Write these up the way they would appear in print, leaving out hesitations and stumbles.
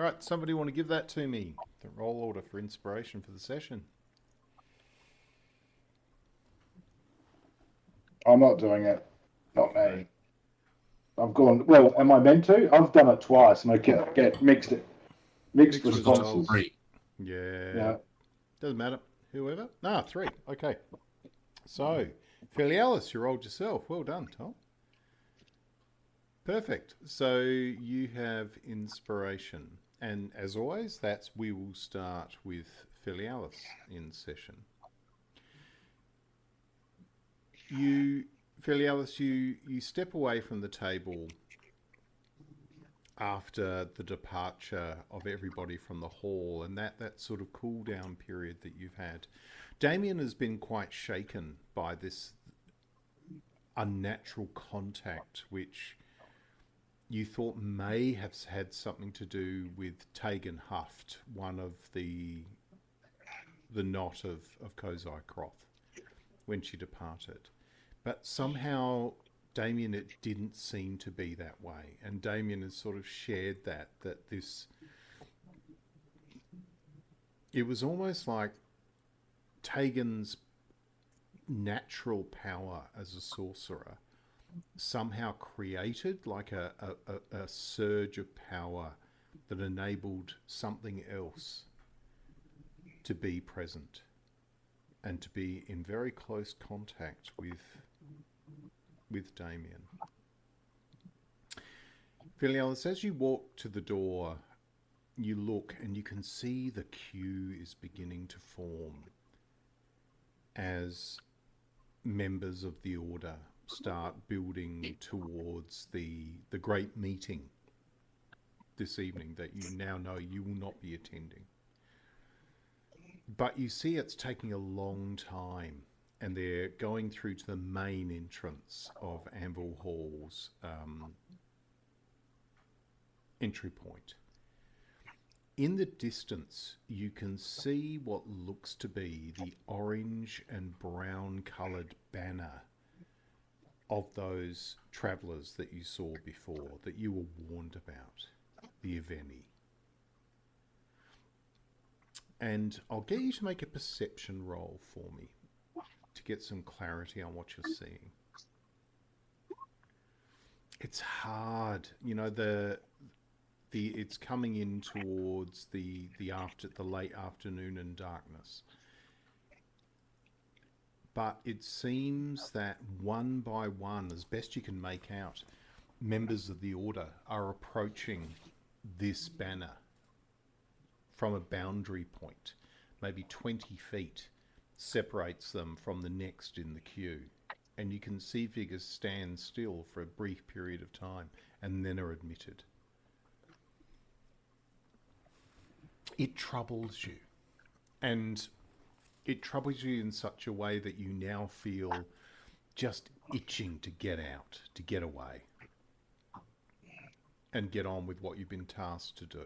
All right, somebody want to give that to me? The roll order for inspiration for the session. I'm not doing it. Not me. Okay. I've gone. Well, am I meant to? I've done it twice, and I get mixed Mixed responses. results. Yeah. Yeah. Doesn't matter. Whoever. 3. Okay. So, Filialis, you rolled yourself. Well done, Tom. Perfect. So you have inspiration. And as always, we will start with Filialis in session. Filialis, you step away from the table after the departure of everybody from the hall and that sort of cool down period that you've had. Damian has been quite shaken by this unnatural contact, which you thought may have had something to do with Tegan Huft, one of the Knot of Kozai Croth, when she departed. But somehow, Damian, it didn't seem to be that way. And Damian has sort of shared that this... It was almost like Tegan's natural power as a sorcerer somehow created like a surge of power that enabled something else to be present and to be in very close contact with Damian. Filialis, as you walk to the door, you look and you can see the queue is beginning to form as members of the Order start building towards the great meeting this evening that you now know you will not be attending. But you see it's taking a long time, and they're going through to the main entrance of Anvilhall's entry point. In the distance, you can see what looks to be the orange and brown coloured banner of those travellers that you saw before, that you were warned about, the Aveni. And I'll get you to make a perception roll for me to get some clarity on what you're seeing. It's hard, you know, it's coming in towards the late afternoon and darkness. But it seems that one by one, as best you can make out, members of the Order are approaching this banner from a boundary point. Maybe 20 feet separates them from the next in the queue. And you can see figures stand still for a brief period of time and then are admitted. It troubles you. And it troubles you in such a way that you now feel just itching to get out, to get away, and get on with what you've been tasked to do.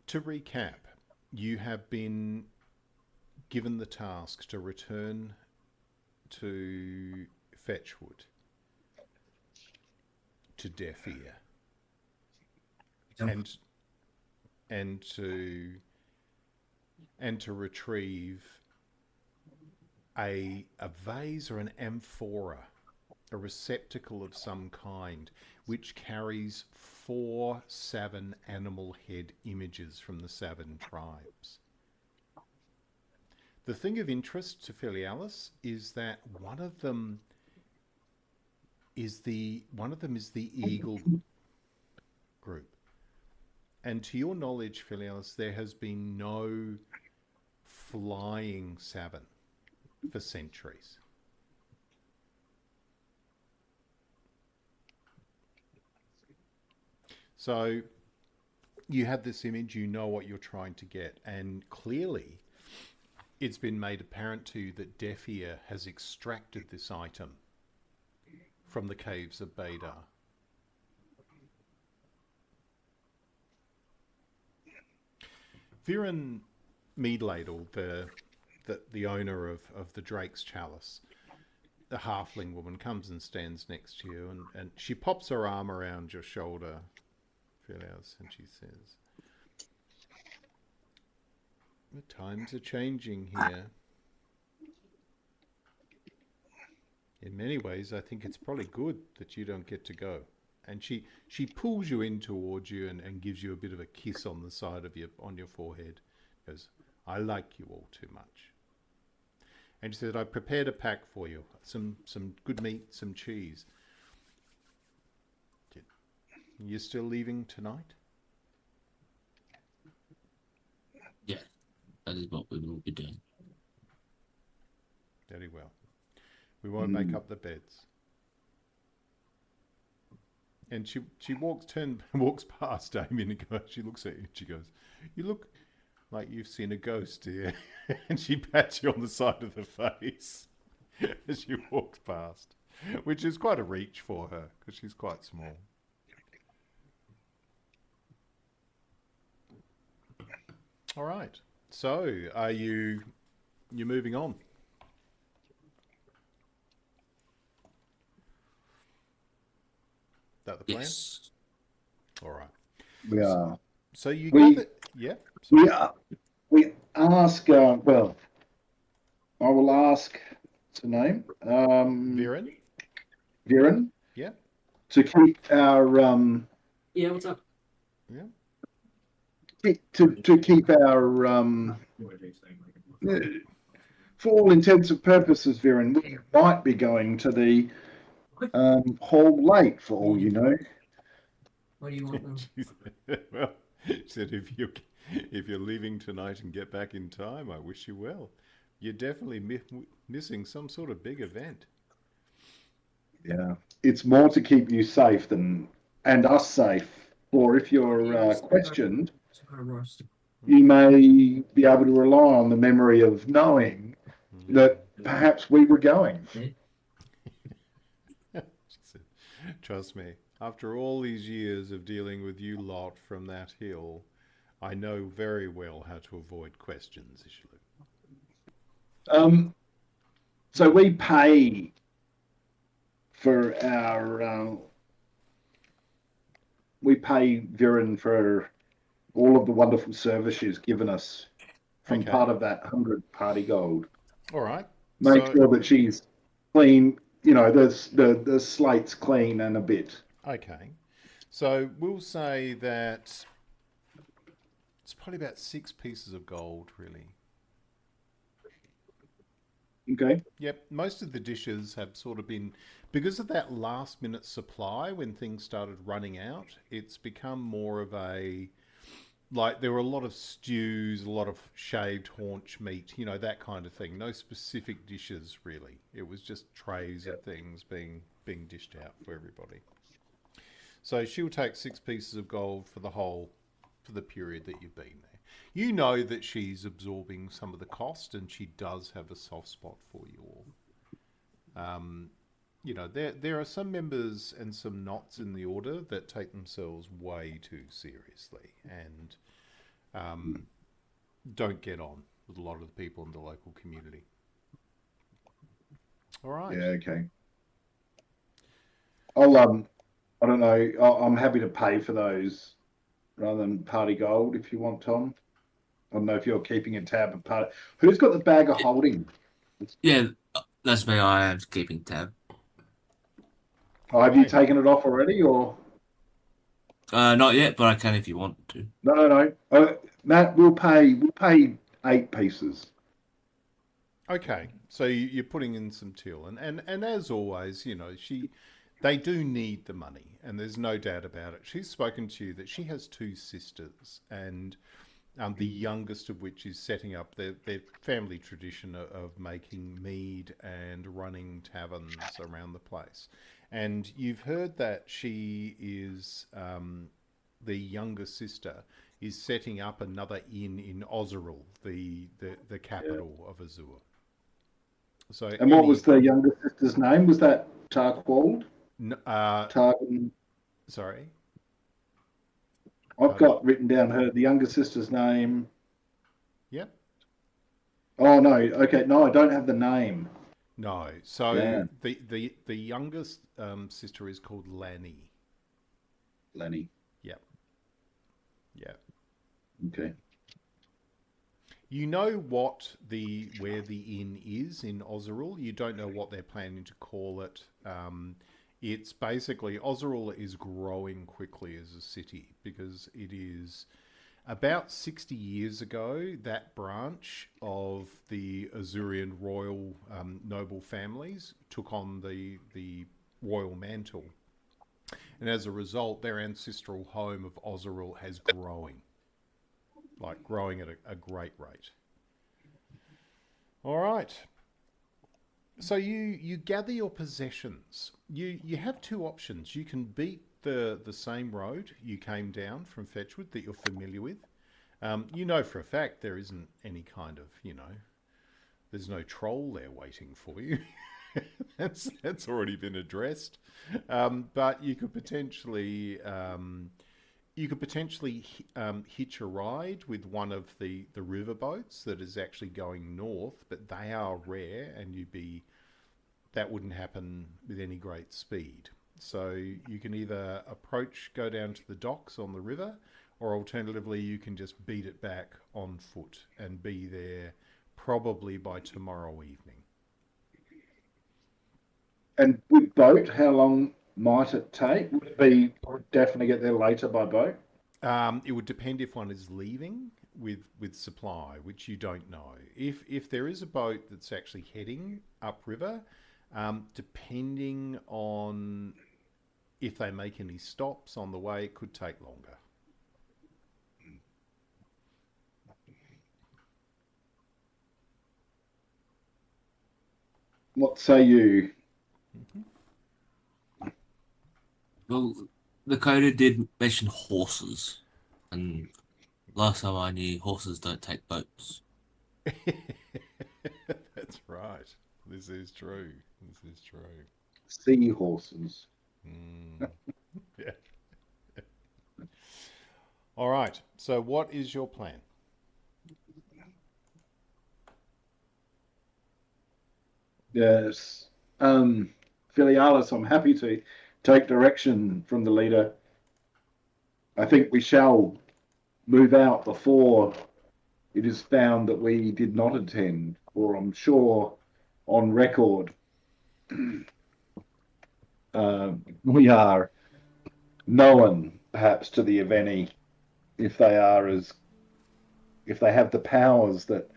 To recap, you have been given the task to return to Fetchwood, to Deafear, and to retrieve a vase or an amphora, a receptacle of some kind, which carries 4 Savin animal head images from the Savin tribes. The thing of interest to Filialis is that one of them is the eagle group. And to your knowledge, Filialis, there has been no flying Savin for centuries. So you have this image, you know what you're trying to get, and clearly it's been made apparent to you that Deafear has extracted this item from the caves of Baydar. Viren Meadladle, the owner of the Drake's Chalice, the halfling woman, comes and stands next to you, and she pops her arm around your shoulder, Filialis, and she says, "The times are changing here. In many ways, I think it's probably good that you don't get to go." And she pulls you in towards you and gives you a bit of a kiss on the side of your forehead. Goes, "I like you all too much." And she said, "I prepared a pack for you. Some good meat, some cheese. You're still leaving tonight?" Yeah, that is what we will be doing. Very well. We won't make up the beds. And she walks past Damian and goes, she looks at you and she goes, "You look like you've seen a ghost, dear." And she pats you on the side of the face as she walks past, which is quite a reach for her because she's quite small. All right. So, you're moving on? That the plan? Yes. All right. We are. So you We- gather. Yeah. We ask. Well, I will ask. What's her name? Viren? Viren. Yeah. To keep our Yeah, what's up? Yeah. to keep our for all intents and purposes, Viren, we might be going to the hall late for all you know. What do you want them? She said, well, she said, if you're leaving tonight and get back in time, I wish you well. You're definitely missing some sort of big event. Yeah, it's more to keep you safe and us safe. Or if you're questioned, you may be able to rely on the memory of knowing that perhaps we were going. She said, "Trust me, after all these years of dealing with you lot from that hill, I know very well how to avoid questions, Izhilu." So we pay for our we pay Viren for all of the wonderful service she's given us from Okay. part of that 100 party gold. All right. Make sure that she's clean, you know, the slate's clean and a bit. Okay. So we'll say that it's probably about 6 pieces of gold, really. Okay. Yep. Most of the dishes have sort of been, because of that last minute supply when things started running out, it's become more of a, like there were a lot of stews, a lot of shaved haunch meat, you know, that kind of thing. No specific dishes, really. It was just trays of things being dished out for everybody. So she'll take 6 pieces of gold for the period that you've been there. You know that she's absorbing some of the cost, and she does have a soft spot for you all. You know, there are some members and some knots in the order that take themselves way too seriously and don't get on with a lot of the people in the local community. All right. Yeah. Okay. I'll I don't know. I'm happy to pay for those rather than party gold if you want, Tom. I don't know if you're keeping a tab of party. Who's got the bag of holding? Yeah, that's me. I am keeping tab. Oh, have you taken it off already, or? Not yet, but I can if you want to. No. Matt, we'll pay 8 pieces. Okay, so you're putting in some till, and as always, you know, they do need the money, and there's no doubt about it. She's spoken to you that she has 2 sisters, and the youngest of which is setting up their family tradition of making mead and running taverns around the place. And you've heard that she is, the younger sister, is setting up another inn in Ozeril, the capital of Azure. So, and what was the younger sister's name? Was that Tarkwald? Targan. Sorry? I've got written down the younger sister's name. Yep. Oh, no. Okay. No, I don't have the name. No. So Yeah. the youngest sister is called Lanny. Lenny. Yep. Okay. You know where the inn is in Ozerul. You don't know what they're planning to call it. It's basically Ozerul is growing quickly as a city because it is about 60 years ago that branch of the Azurian royal noble families took on the royal mantle, and as a result, their ancestral home of Ozerul has growing at a great rate. All right. So you gather your possessions. You have two options. You can beat the same road you came down from Fetchwood that you're familiar with. You know for a fact there isn't any kind of, there's no troll there waiting for you. That's already been addressed. But you could potentially hitch a ride with one of the river boats that is actually going north, but they are rare, and that wouldn't happen with any great speed. So you can either go down to the docks on the river, or alternatively you can just beat it back on foot and be there probably by tomorrow evening. And with boat, how long might it take? Would it be definitely get there later by boat? It would depend if one is leaving with supply, which you don't know. If there is a boat that's actually heading upriver, depending on if they make any stops on the way, it could take longer. What say you? Well, the coder did mention horses, and last time I knew, horses don't take boats. That's right. This is true. Seahorses. Yeah. All right. So what is your plan? Yes. Filialis, I'm happy to take direction from the leader. I think we shall move out before it is found that we did not attend, or I'm sure on record we are known perhaps to the Aveni if they have the powers that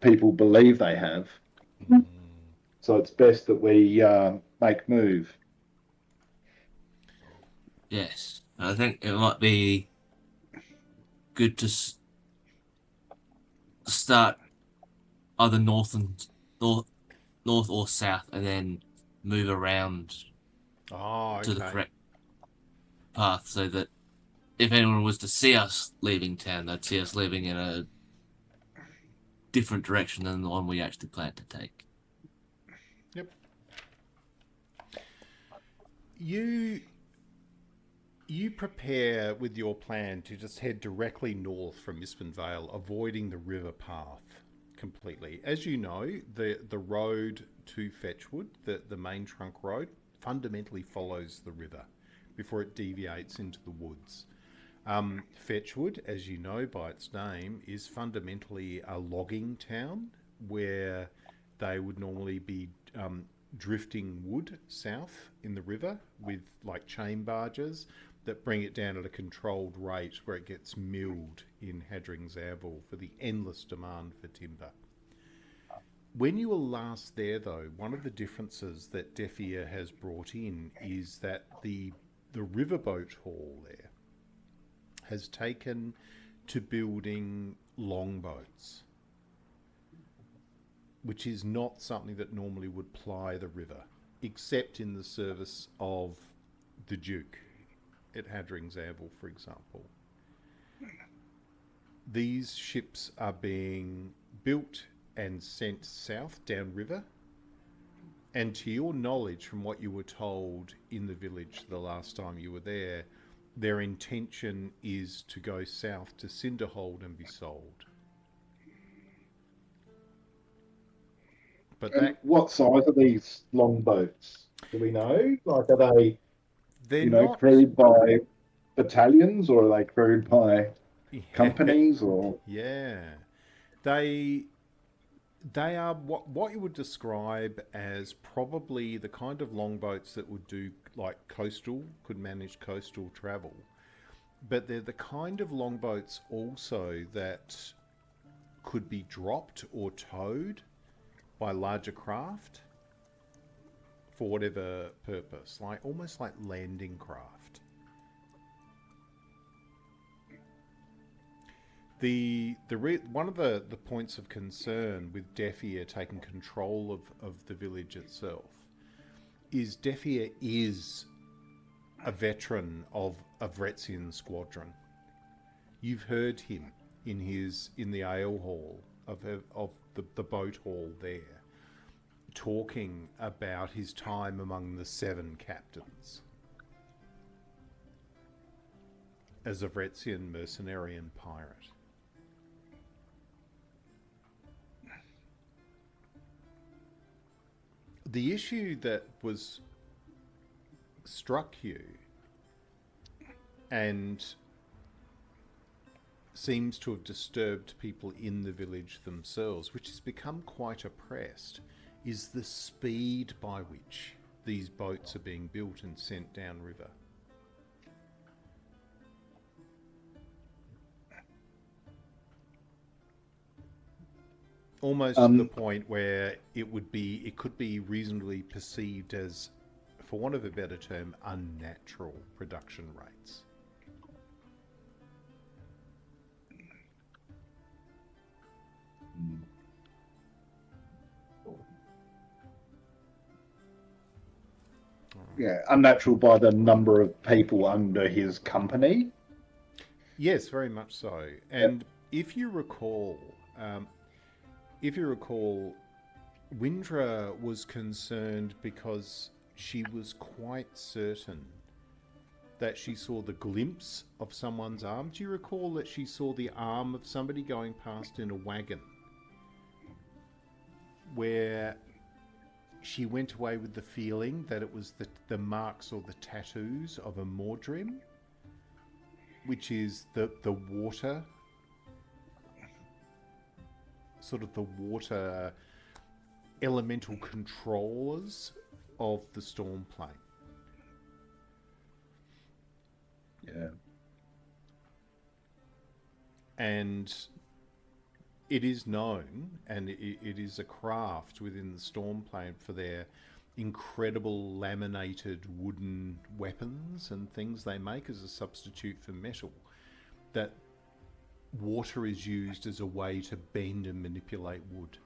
people believe they have. So it's best that we make move. Yes, I think it might be good to start either north or south, and then move around to the correct path, so that if anyone was to see us leaving town, they'd see us leaving in a different direction than the one we actually planned to take. Yep. You prepare with your plan to just head directly north from Ispinvale, avoiding the river path completely. As you know, the road to Fetchwood, the main trunk road, fundamentally follows the river before it deviates into the woods. Fetchwood, as you know by its name, is fundamentally a logging town where they would normally be drifting wood south in the river with like chain barges that bring it down at a controlled rate where it gets milled in Hadring's Anvil for the endless demand for timber. When you were last there, though, one of the differences that Deafear has brought in is that the riverboat hall there has taken to building longboats, which is not something that normally would ply the river, except in the service of the Duke at Hadring's Anvil, for example. These ships are being built and sent south downriver, and to your knowledge, from what you were told in the village the last time you were there, their intention is to go south to Cinderhold and be sold. But what size are these longboats? Do we know? Like, are they, they're not crewed by battalions, or are they crewed by? companies or? Yeah, they are what you would describe as probably the kind of longboats that would do like could manage coastal travel, but they're the kind of longboats also that could be dropped or towed by larger craft for whatever purpose, like almost like landing craft. One of the points of concern with Deafear taking control of the village itself is Deafear is a veteran of a Vretsian squadron. You've heard him in the ale hall of the boat hall there, talking about his time among the 7 captains as a Vretsian mercenary and pirate. The issue that was struck you and seems to have disturbed people in the village themselves, which has become quite oppressed, is the speed by which these boats are being built and sent downriver. Almost to the point where it could be reasonably perceived as, for want of a better term, unnatural production rates. Yeah, unnatural by the number of people under his company. Yes, very much so. And if you recall, Windrah was concerned because she was quite certain that she saw the glimpse of someone's arm. Do you recall that she saw the arm of somebody going past in a wagon, where she went away with the feeling that it was the marks or the tattoos of a Mordrim, which is the water, sort of the water elemental controllers of the storm plane. Yeah. And it is known, and it is a craft within the storm plane for their incredible laminated wooden weapons and things they make as a substitute for metal, that water is used as a way to bend and manipulate wood.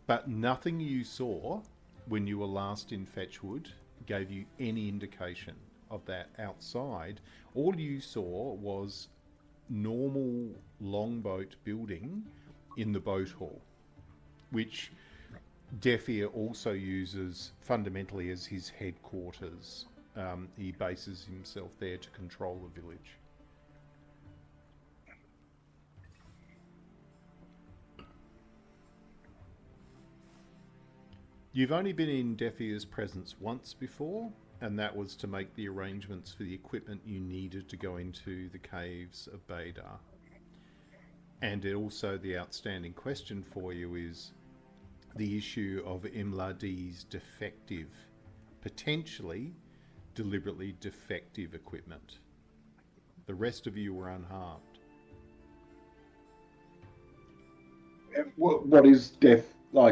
But nothing you saw when you were last in Fetchwood gave you any indication of that outside. All you saw was normal longboat building in the boat hall, which Deafear also uses fundamentally as his headquarters. He bases himself there to control the village. You've only been in Deafear's presence once before, and that was to make the arrangements for the equipment you needed to go into the caves of Baydar. And also the outstanding question for you is the issue of Imladi's defective, potentially deliberately defective equipment. The rest of you were unharmed. What is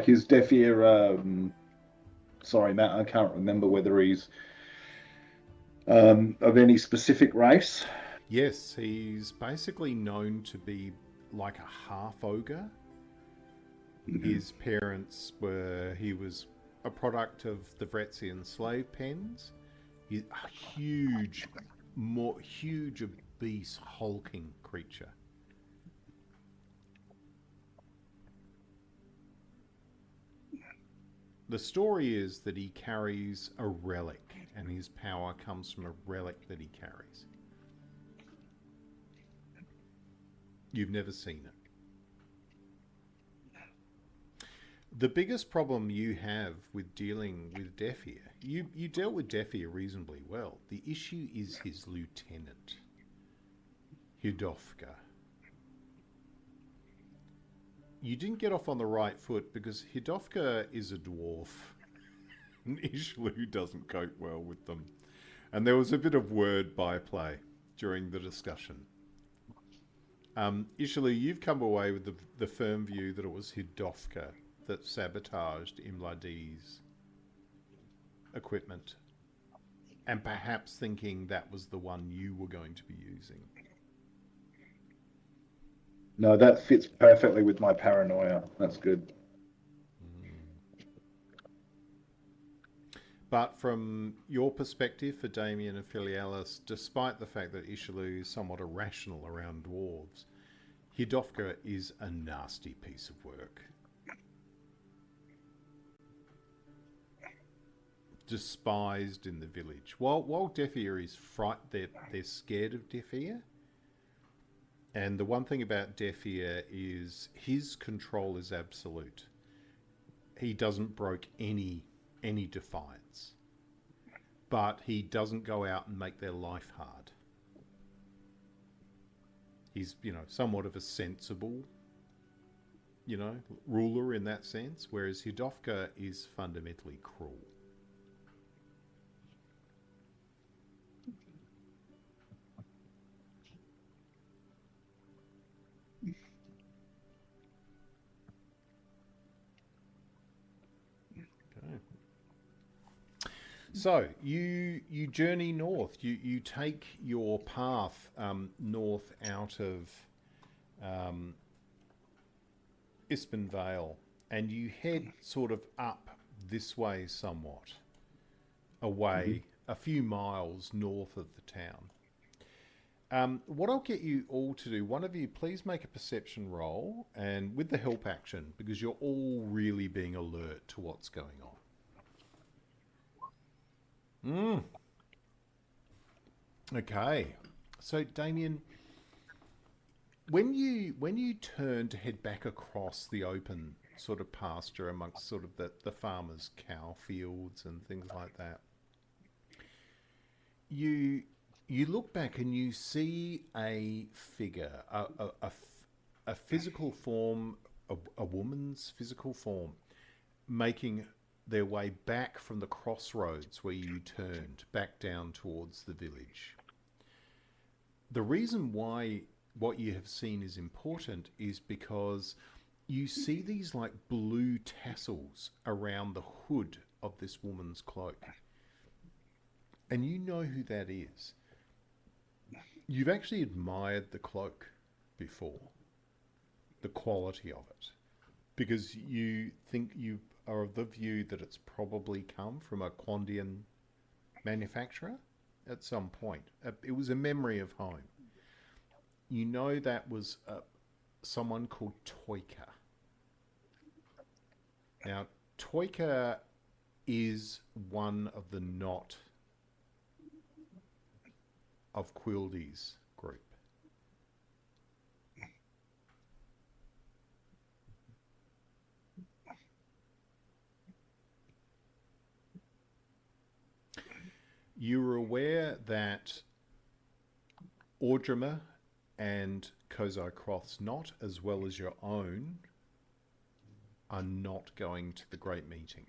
is Deafear, sorry Matt, I can't remember whether he's of any specific race? Yes, he's basically known to be like a half ogre. Mm-hmm. His parents he was a product of the Vretsian slave pens. He's a huge, obese, hulking creature. The story is that he carries a relic, and his power comes from a relic that he carries. You've never seen it. The biggest problem you have with dealing with Deafear, you dealt with Deafear reasonably well. The issue is his lieutenant, Hidofka. You didn't get off on the right foot because Hidofka is a dwarf. And Izhilu doesn't cope well with them. And there was a bit of word byplay during the discussion. Izhilu, you've come away with the firm view that it was Hidofka that sabotaged Imladi's equipment. And perhaps thinking that was the one you were going to be using. No, that fits perfectly with my paranoia. That's good. But from your perspective for Damian and Filialis, despite the fact that Izhilu is somewhat irrational around dwarves, Hidofka is a nasty piece of work. Despised in the village. While Deafear is they're scared of Deafear. And the one thing about Deafear is his control is absolute. He doesn't broke any defiance. But he doesn't go out and make their life hard. He's, somewhat of a sensible, ruler in that sense, whereas Hidofka is fundamentally cruel. So you journey north. You take your path north out of Ispinvale, and you head sort of up this way somewhat, away a few miles north of the town. What I'll get you all to do, one of you please make a perception roll, and with the help action, because you're all really being alert to what's going on. Okay, so Damian, when you turn to head back across the open sort of pasture amongst sort of the farmers' cow fields and things like that, you look back and you see a figure, a physical form, a woman's physical form, making their way back from the crossroads where you turned back down towards the village. The reason why what you have seen is important is because you see these like blue tassels around the hood of this woman's cloak. And you know who that is. You've actually admired the cloak before, the quality of it, because you think you are of the view that it's probably come from a Quandian manufacturer at some point. It was a memory of home. You know that was someone called Toyka. Now, Toyka is one of the Knot of Kwylde's group. You were aware that Ordrimer and Kozai Croth's Knot, as well as your own, are not going to the Great Meeting.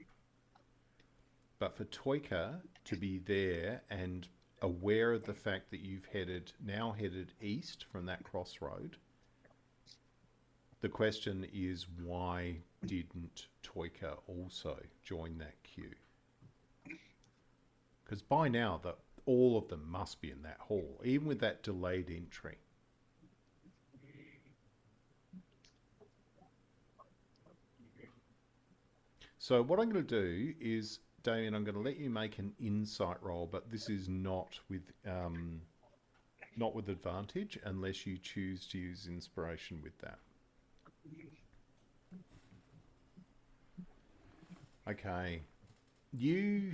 But for Toyka to be there and aware of the fact that you've now headed east from that crossroad, the question is, why didn't Toyka also join that queue? Because by now, all of them must be in that hall, even with that delayed entry. So what I'm going to do is, Damian, I'm going to let you make an insight roll, but this is not with advantage unless you choose to use inspiration with that. Okay. You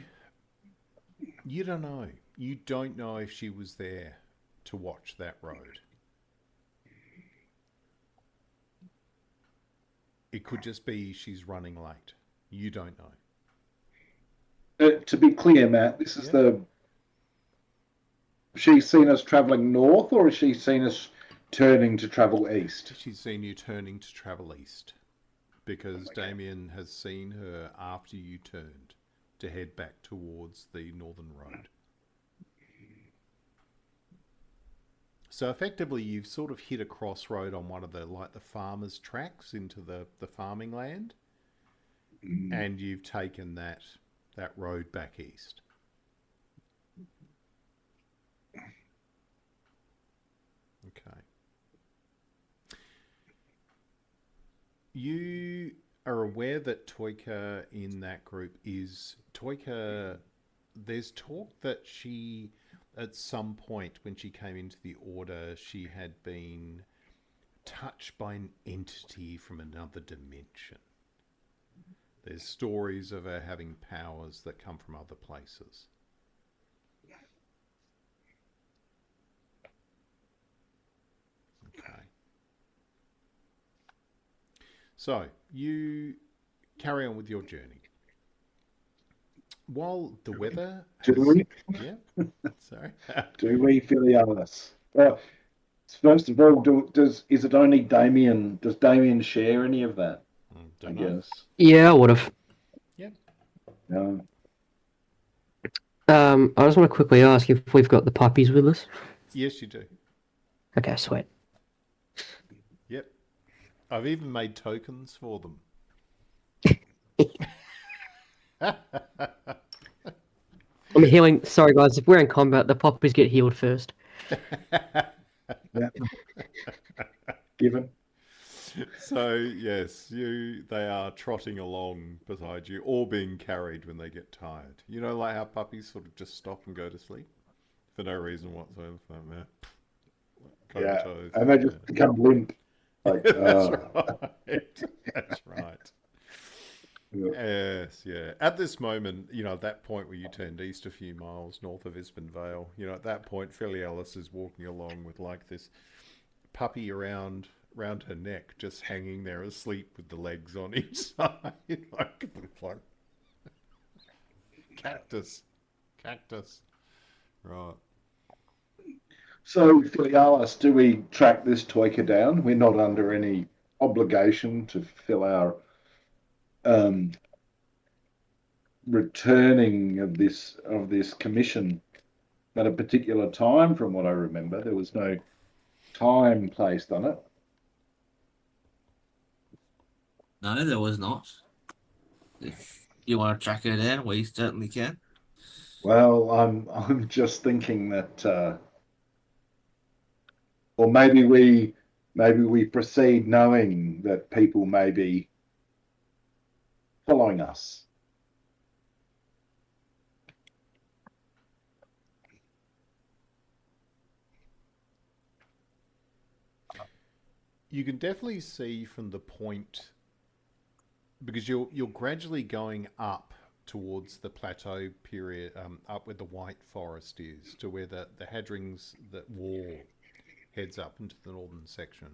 don't know. You don't know if she was there to watch that road. It could just be she's running late. You don't know. To be clear, Matt, this is she's seen us travelling north, or has she seen us turning to travel east? She's seen you turning to travel east, because Damian has seen her after you turned to head back towards the northern road. So effectively, you've sort of hit a crossroad on one of the farmers' tracks into the farming land, and you've taken that road back east. Okay. You are aware that Toyka in that group is... Toyka, there's talk that she, at some point when she came into the Order, she had been touched by an entity from another dimension. There's stories of her having powers that come from other places. Okay. So, you carry on with your journey. While the weather has... Yeah? Sorry. Do we, Filialis? First of all, is it only Damian? Does Damian share any of that? I guess. Yeah, I would have. Yep. No. I just want to quickly ask if we've got the puppies with us. Yes, you do. Okay, sweet. Yep. I've even made tokens for them. I'm healing. Sorry, guys. If we're in combat, the puppies get healed first. Yeah. Given. So yes, they are trotting along beside you, or being carried when they get tired. You know, like how puppies sort of just stop and go to sleep for no reason whatsoever. Comatose. And they just become limp. Like, That's right. That's right. Yes, yeah. At this moment, at that point where you turned east a few miles north of Ispinvale, at that point, Filialis is walking along with like this puppy around her neck, just hanging there asleep with the legs on each side, like cactus. Right. So, Filialis, do we track this Toyka down? We're not under any obligation to fill our returning of this commission at a particular time. From what I remember, there was no time placed on it. No, there was not. If you want to track her down, we certainly can. Well, I'm just thinking that, or maybe we proceed knowing that people may be following us. You can definitely see from the point, because you're gradually going up towards the plateau period, up where the White Forest is, to where the Hadrings, that wall heads up into the northern section.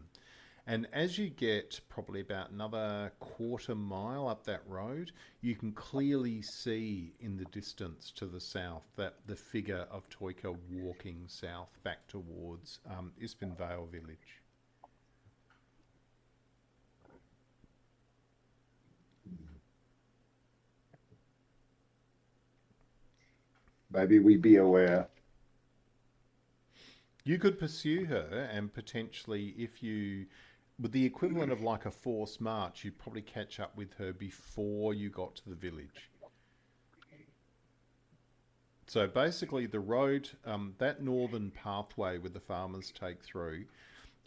And as you get probably about another quarter mile up that road, you can clearly see in the distance to the south that the figure of Toyka walking south back towards Ispinvale Village. Maybe we be aware. You could pursue her, and potentially, if you, with the equivalent of like a forced march, you'd probably catch up with her before you got to the village. So basically the road, that northern pathway where the farmers take through,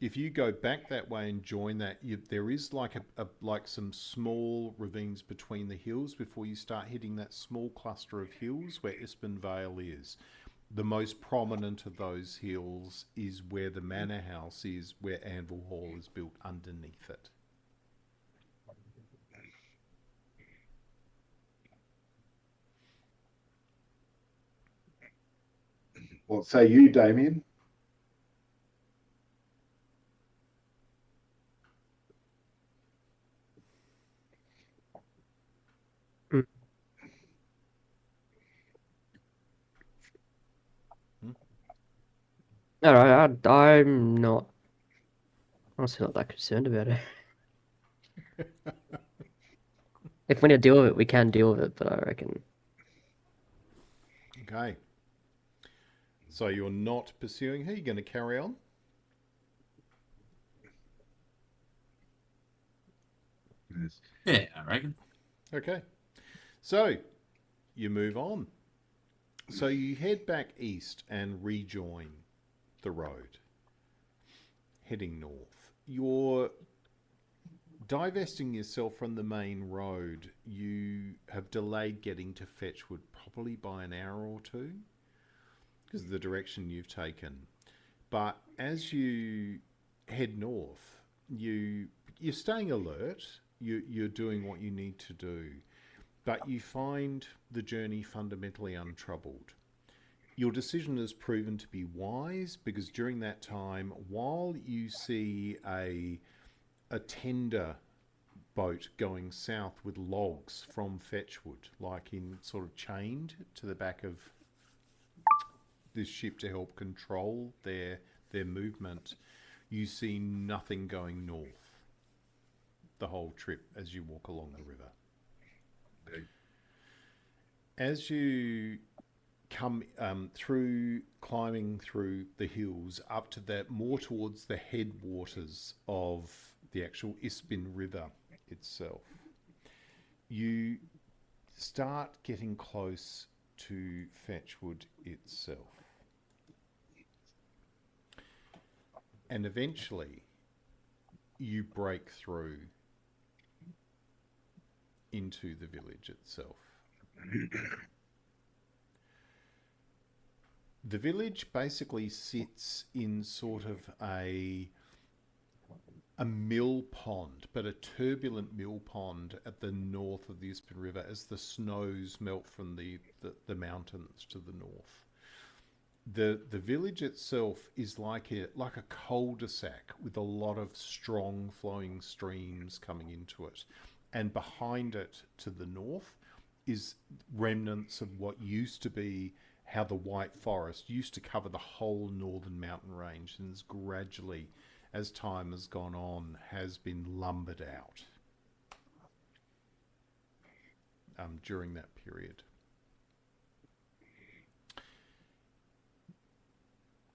if you go back that way and join that, there is like like some small ravines between the hills before you start hitting that small cluster of hills where Ispinvale is. The most prominent of those hills is where the manor house is, where Anvilhall is built underneath it. What say you, Damian? All right, I'm not honestly not that concerned about it. If we need to deal with it, we can deal with it, but I reckon. Okay. So you're not pursuing her. You're going to carry on. Yeah, I reckon. Okay. So you move on. So you head back east and rejoin the road, heading north. You're divesting yourself from the main road. You have delayed getting to Fetchwood probably by an hour or two because of the direction you've taken. But as you head north, you're staying alert. You're doing what you need to do, but you find the journey fundamentally untroubled. Your decision has proven to be wise because during that time, while you see a tender boat going south with logs from Fetchwood, like in sort of chained to the back of this ship to help control their movement, you see nothing going north the whole trip as you walk along the river. As you come through, climbing through the hills up to that, more towards the headwaters of the actual Ispin River itself, you start getting close to Fetchwood itself. And eventually you break through into the village itself. The village basically sits in sort of a mill pond, but a turbulent mill pond at the north of the Ispin River as the snows melt from the mountains to the north. The village itself is like a cul-de-sac with a lot of strong flowing streams coming into it. And behind it to the north is remnants of what used to be how the White Forest used to cover the whole northern mountain range, and is gradually, as time has gone on, has been lumbered out during that period.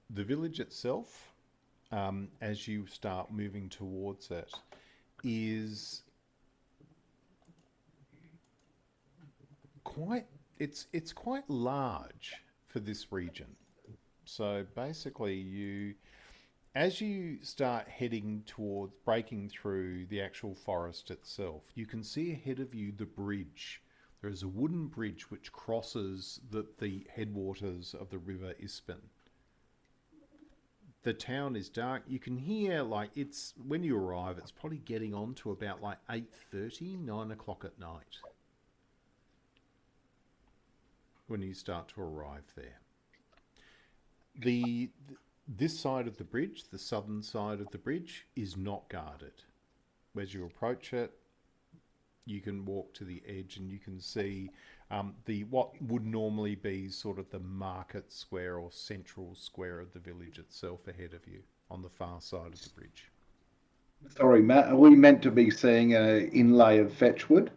The village itself, as you start moving towards it, is it's quite large for this region. So basically as you start heading towards breaking through the actual forest itself, you can see ahead of you the bridge. There is a wooden bridge which crosses the headwaters of the river Ispin. The town is dark. You can hear, when you arrive, it's probably getting on to about 8:30, 9 o'clock at night when you start to arrive there. This side of the bridge, the southern side of the bridge, is not guarded. As you approach it, you can walk to the edge and you can see what would normally be sort of the market square or central square of the village itself ahead of you on the far side of the bridge. Sorry, Matt, are we meant to be seeing an inlay of Fetchwood?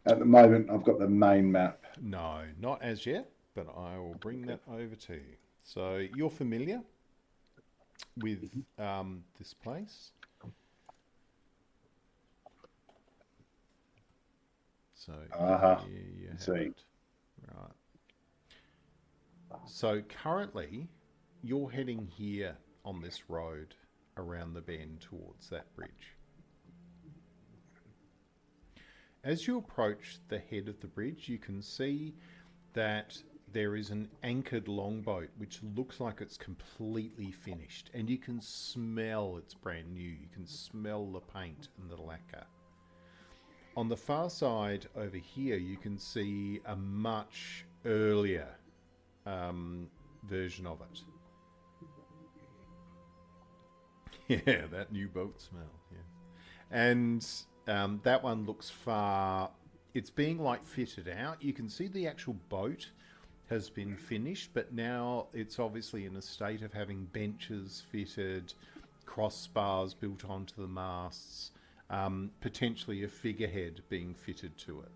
At the moment, I've got the main map. No, not as yet, but I will bring that over to you. So you're familiar with this place. So here you have it. Right. So currently, you're heading here on this road around the bend towards that bridge. As you approach the head of the bridge, you can see that there is an anchored longboat which looks like it's completely finished, and you can smell it's brand new. You can smell the paint and the lacquer. On the far side over here, you can see a much earlier version of it. Yeah, that new boat smell. Yeah, and that one looks it's being fitted out. You can see the actual boat has been finished, but now it's obviously in a state of having benches fitted, crossbars built onto the masts, potentially a figurehead being fitted to it.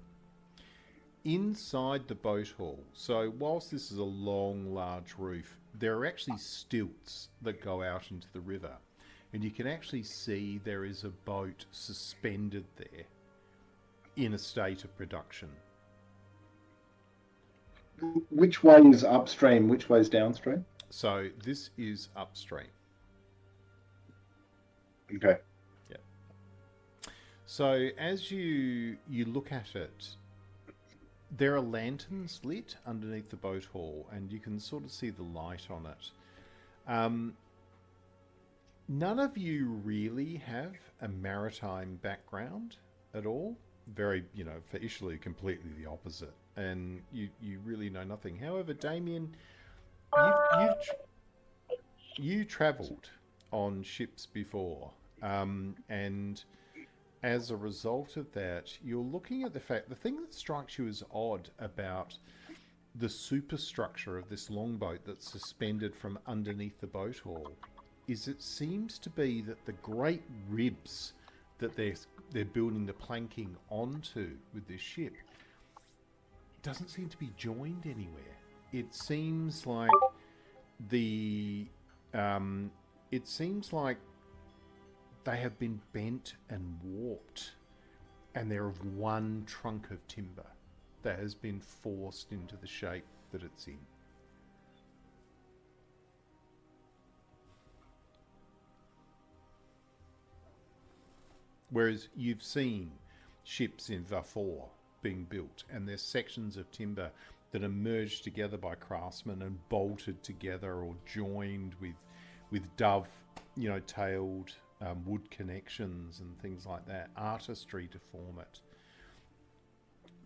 Inside the boat hall, so whilst this is a long, large roof, there are actually stilts that go out into the river. And you can actually see there is a boat suspended there in a state of production. Which way is upstream? Which way is downstream? So this is upstream. Okay. Yeah. So as you look at it, there are lanterns lit underneath the boat hall, and you can sort of see the light on it. None of you really have a maritime background at all. Very, for Izhilu, completely the opposite. And you really know nothing. However, Damian, you travelled on ships before. And as a result of that, you're looking at the thing that strikes you as odd about the superstructure of this longboat that's suspended from underneath the boat hall is it seems to be that the great ribs that they're building the planking onto with this ship doesn't seem to be joined anywhere. It seems like they have been bent and warped, and they're of one trunk of timber that has been forced into the shape that it's in. Whereas you've seen ships in Deafear being built, and there's sections of timber that are merged together by craftsmen and bolted together or joined with dove-tailed wood connections and things like that, artistry to form it.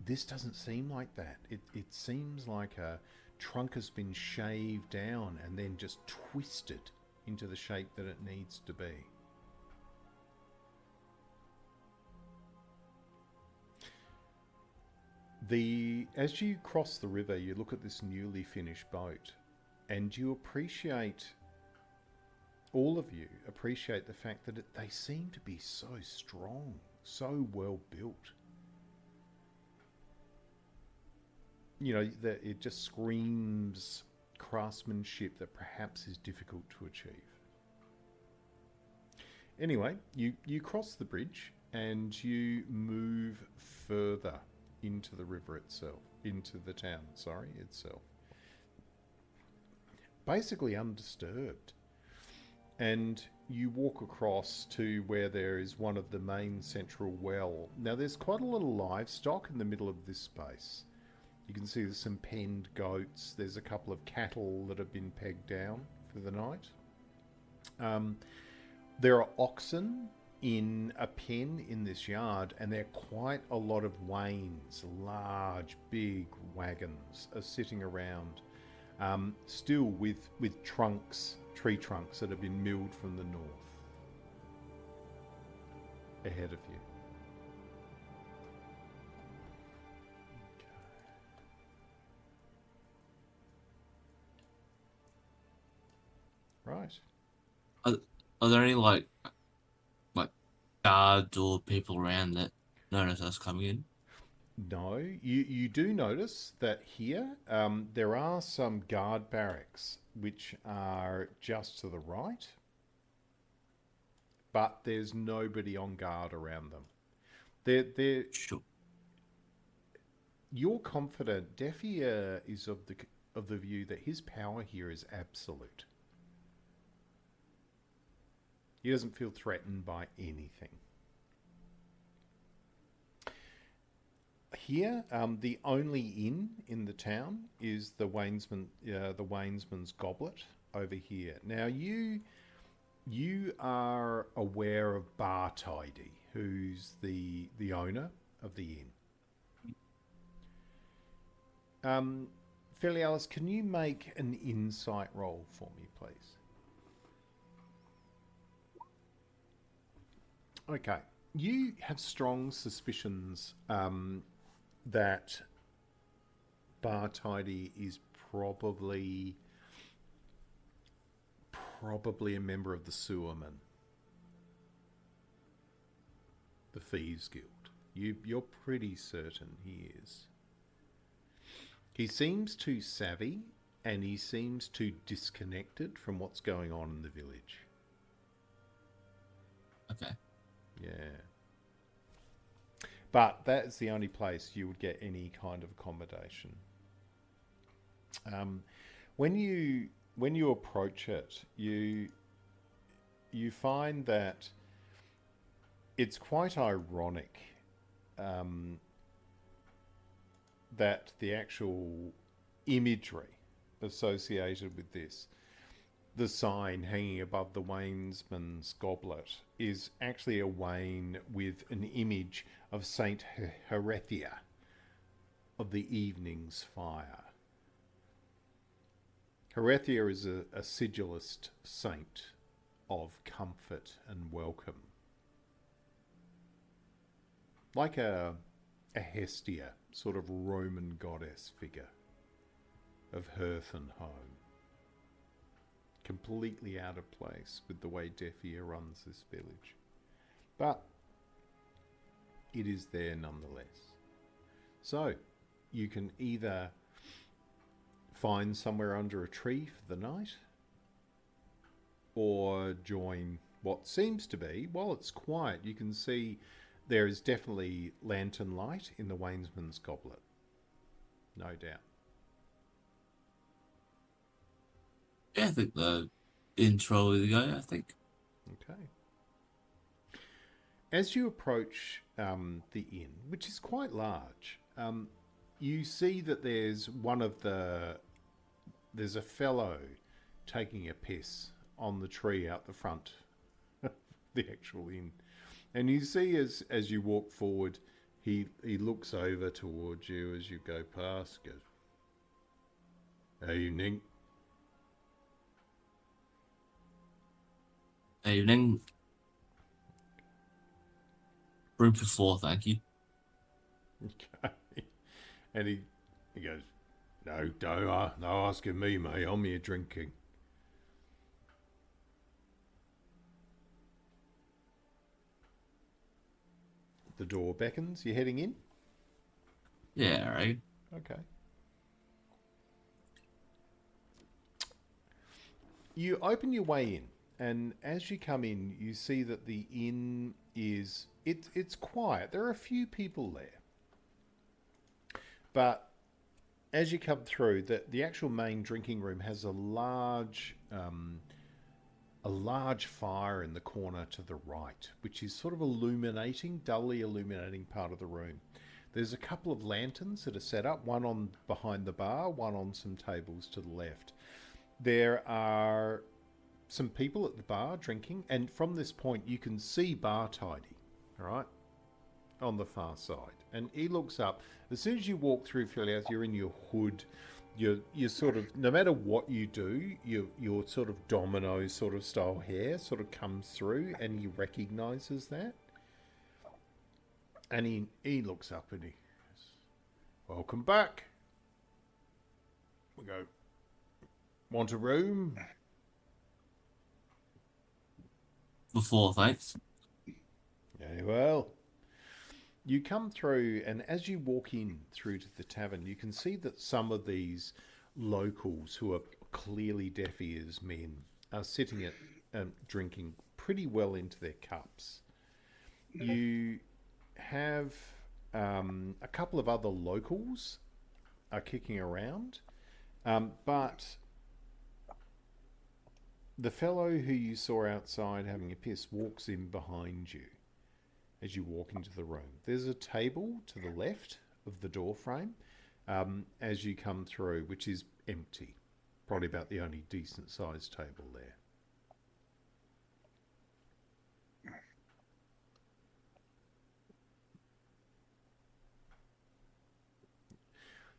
This doesn't seem like that. It seems like a trunk has been shaved down and then just twisted into the shape that it needs to be. As you cross the river, you look at this newly finished boat, and you appreciate, all of you appreciate the fact that they seem to be so strong, so well built. That it just screams craftsmanship that perhaps is difficult to achieve. Anyway, you cross the bridge and you move further into the river itself, into the town, itself. Basically undisturbed. And you walk across to where there is one of the main central well. Now there's quite a lot of livestock in the middle of this space. You can see there's some penned goats, there's a couple of cattle that have been pegged down for the night. There are oxen in a pen in this yard, and there are quite a lot of wains, large, big wagons are sitting around, still with tree trunks that have been milled from the north ahead of you. Right. Are there any like guards or people around that notice us coming in? No, you do notice that here there are some guard barracks which are just to the right, but there's nobody on guard around them. They're Sure. You're confident. Deafear is of the view that his power here is absolute. He doesn't feel threatened by anything. Here, the only inn in the town is the Wainsman's Goblet over here. Now, you are aware of Bartidy, who's the owner of the inn. Filialis, can you make an insight roll for me, please? Okay. You have strong suspicions that bar tidy is probably a member of the Sewermen, the Thieves Guild. You're pretty certain he is. He seems too savvy, and he seems too disconnected from what's going on in the village. Okay. Yeah. But that's the only place you would get any kind of accommodation. When you approach it, you find that it's quite ironic that the actual imagery associated with this, the sign hanging above the wainsman's goblet, is actually a wain with an image of Saint Herethia of the evening's fire. Herethia is a sigillist saint of comfort and welcome. Like a Hestia, sort of Roman goddess figure of hearth and home. Completely out of place with the way Deafear runs this village. But it is there nonetheless. So, you can either find somewhere under a tree for the night, or join what seems to be, while it's quiet, you can see there is definitely lantern light in the wainsman's goblet. No doubt. Yeah, I think the intro is the go, I think. Okay. As you approach the inn, which is quite large, you see that there's a fellow taking a piss on the tree out the front of the actual inn. And you see as you walk forward, he looks over towards you as you go past, goes, "Evening." Evening. Room for 4, thank you. Okay. And he goes, "No, no asking me, mate. I'm here drinking." The door beckons. You heading in? Yeah, right. Okay. You open your way in, and as you come in, you see that the inn is it's quiet. There are a few people there, but as you come through, the actual main drinking room has a large fire in the corner to the right, which is sort of dully illuminating part of the room. There's a couple of lanterns that are set up, one on behind the bar, one on some tables to the left. There are some people at the bar drinking, and from this point you can see Bar Tidy, all right, on the far side. And he looks up. As soon as you walk through Filialis, you're in your hood. You're sort of, no matter what you do, your sort of domino sort of style hair sort of comes through, and he recognises that. And he looks up and he goes, "Welcome back." We go, "Want a room?" For 4, thanks. Very well. You come through, and as you walk in through to the tavern, you can see that some of these locals, who are clearly Deafear's men, are sitting at drinking pretty well into their cups. You have a couple of other locals are kicking around, but the fellow who you saw outside having a piss walks in behind you as you walk into the room. There's a table to the left of the door frame as you come through, which is empty. Probably about the only decent sized table there.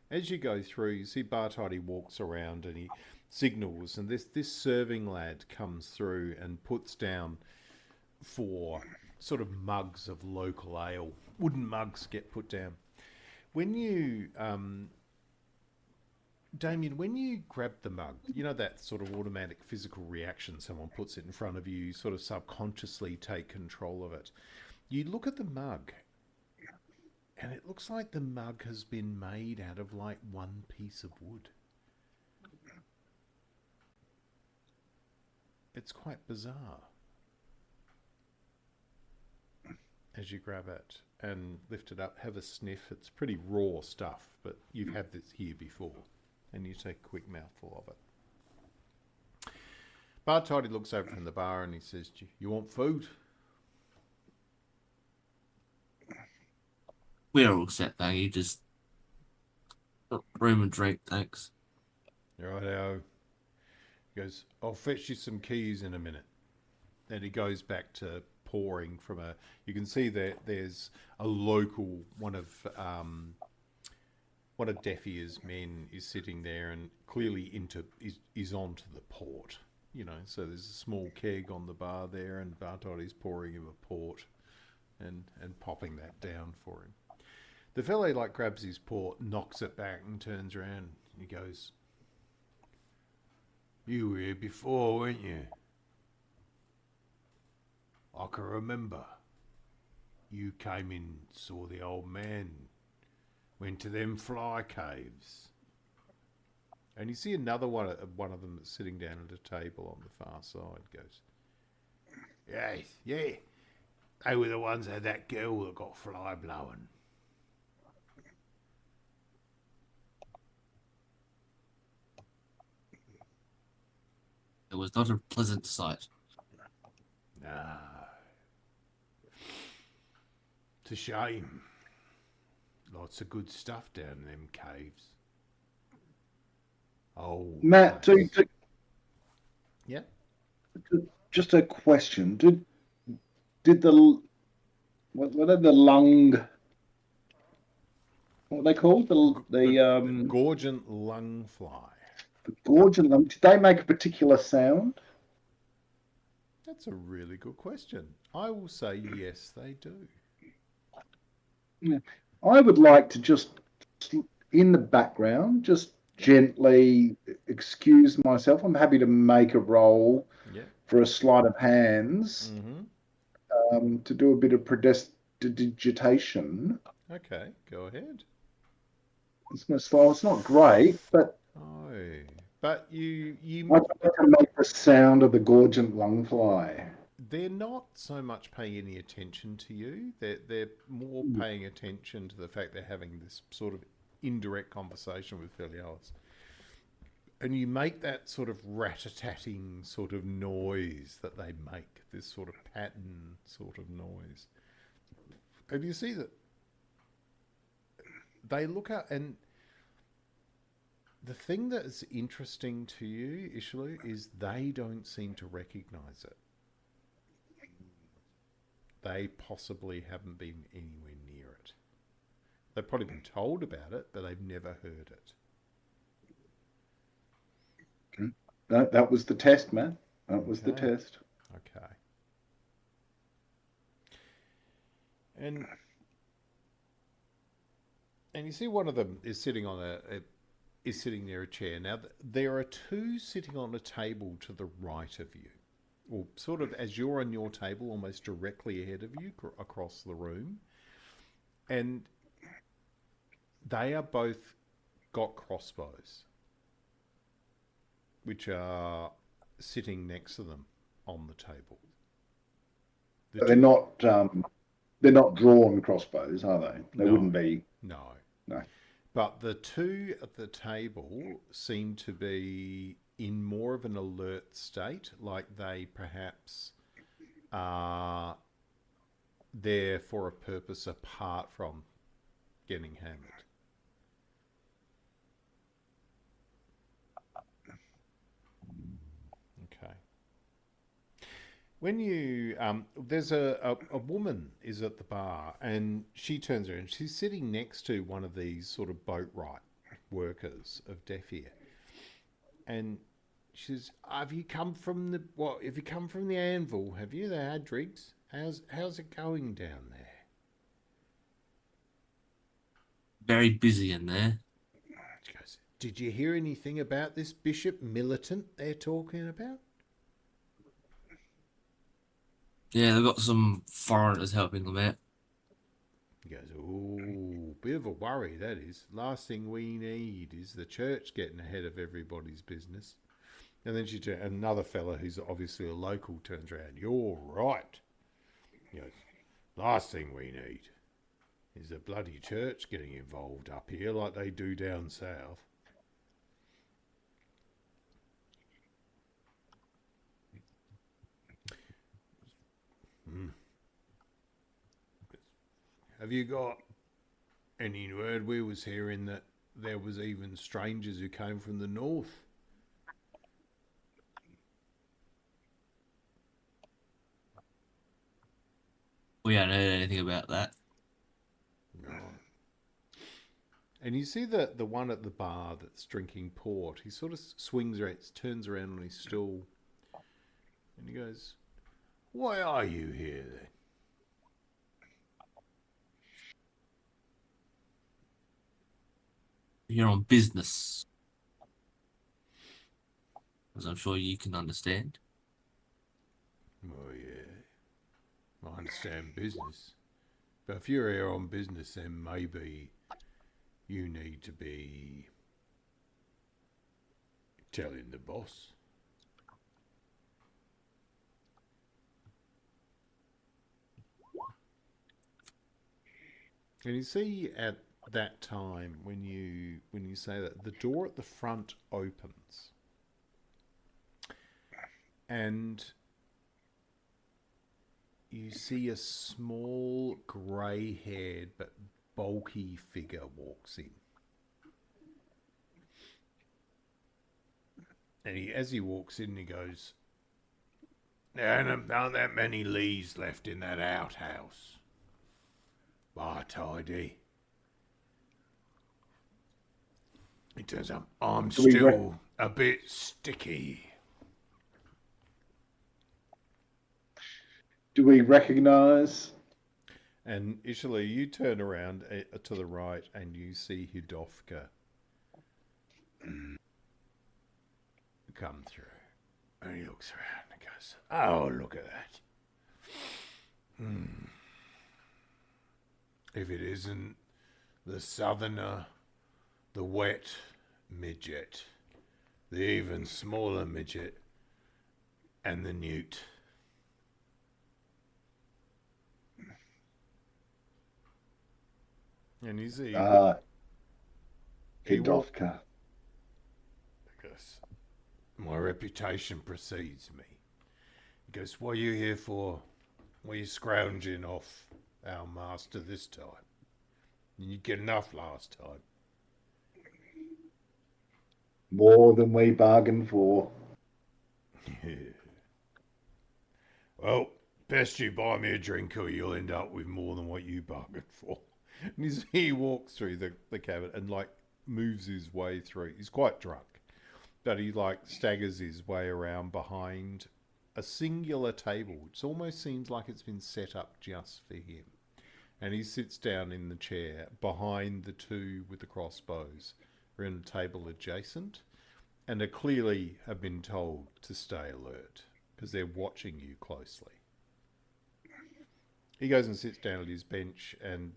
As you go through, you see Bartidy walks around and he signals, and this serving lad comes through and puts down 4 sort of mugs of local ale. Wooden mugs get put down. When you Damian, when you grab the mug, you know that sort of automatic physical reaction, someone puts it in front of you, you sort of subconsciously take control of it. You look at the mug, and it looks like the mug has been made out of like one piece of wood. It's quite bizarre. As you grab it and lift it up, have a sniff. It's pretty raw stuff, but you've had this here before. And you take a quick mouthful of it. Bartoldi looks over from the bar and he says, "You want food?" We're all set, thank you. Just room and drink, thanks. Righto. He goes, "I'll fetch you some keys in a minute." Then he goes back to pouring from a... You can see that there's a local, one of Deafear's men is sitting there and clearly is onto the port. You know, so there's a small keg on the bar there and Bartoldi's pouring him a port and popping that down for him. The fellow like grabs his port, knocks it back and turns around and he goes, "You were here before, weren't you? I can remember. You came in, saw the old man, went to them fly caves." And you see another one of them that's sitting down at a table on the far side goes, Yeah. They were the ones that had that girl that got fly blowing. It was not a pleasant sight. Nah. It's a shame. Lots of good stuff down in them caves. Oh, Matt, yeah. Just a question. Did the what are the lung? What are they called? The Gorgent lung fly. The gorgent lung. Did they make a particular sound? That's a really good question. I will say yes, they do. Yeah. I would like to just in the background, just gently excuse myself. I'm happy to make a roll for a sleight of hands to do a bit of prestidigitation. Okay, go ahead. It's not great, but but you I'd like to make the sound of the gorgent lungfly. They're not so much paying any attention to you. They're more paying attention to the fact they're having this sort of indirect conversation with Filialis. And you make that sort of rat-a-tatting sort of noise that they make, this sort of pattern sort of noise. And you see that they look out, and the thing that is interesting to you, Izhilu, is they don't seem to recognise it. They possibly haven't been anywhere near it. They've probably been told about it, but they've never heard it. That was the test, man. That was the test. Okay. And you see one of them is sitting on is sitting near a chair. Now there are two sitting on a table to the right of you, or sort of as you're on your table, almost directly ahead of you across the room, and they are both got crossbows, which are sitting next to them on the table. They're not drawn crossbows, are they? They wouldn't be. No. No. But the two at the table seem to be in more of an alert state, like they perhaps are there for a purpose apart from getting hammered. Okay. When you there's a woman is at the bar and she turns around. She's sitting next to one of these sort of boatwright workers of Deafear, and she says, "Have you come from the Have you come from the Anvil? Have you? The Hadrigs? How's it going down there?" Very busy in there. She goes, did you hear anything about this bishop militant they're talking about? Yeah, they've got some foreigners helping them out. He goes, oh, bit of a worry, that is. Last thing we need is the church getting ahead of everybody's business. And then another fella who's obviously a local turns around. You're right. He goes, last thing we need is the bloody church getting involved up here like they do down south. Have you got any word? We was hearing that there was even strangers who came from the north. We haven't heard anything about that. Right. And you see the one at the bar that's drinking port. He sort of swings around, turns around on his stool, and he goes, "Why are you here then?" You're on business, as I'm sure you can understand. Oh yeah, I understand business, but if you're here on business, then maybe you need to be telling the boss. And you see at that time when you say that, the door at the front opens and you see a small grey-haired but bulky figure walks in. And as he walks in, he goes, "There aren't that many Lees left in that outhouse. Bar tidy." He turns up, "I'm still a bit sticky." Do we recognise? And Izhilu, you turn around to the right and you see Hidofka come through. And he looks around and goes, "Oh, look at that. If it isn't the southerner, the wet midget, the even smaller midget, and the newt." And you see, Hidofka. "My reputation precedes me." He goes, "What are you here for? What are you scrounging off our master this time? You get enough last time." More than we bargained for. "Well, best you buy me a drink or you'll end up with more than what you bargained for." And he walks through the cabin and moves his way through. He's quite drunk, but he staggers his way around behind a singular table, which almost seems like it's been set up just for him. And he sits down in the chair behind the two with the crossbows, who are in a table adjacent, and are clearly have been told to stay alert because they're watching you closely. He goes and sits down at his bench, and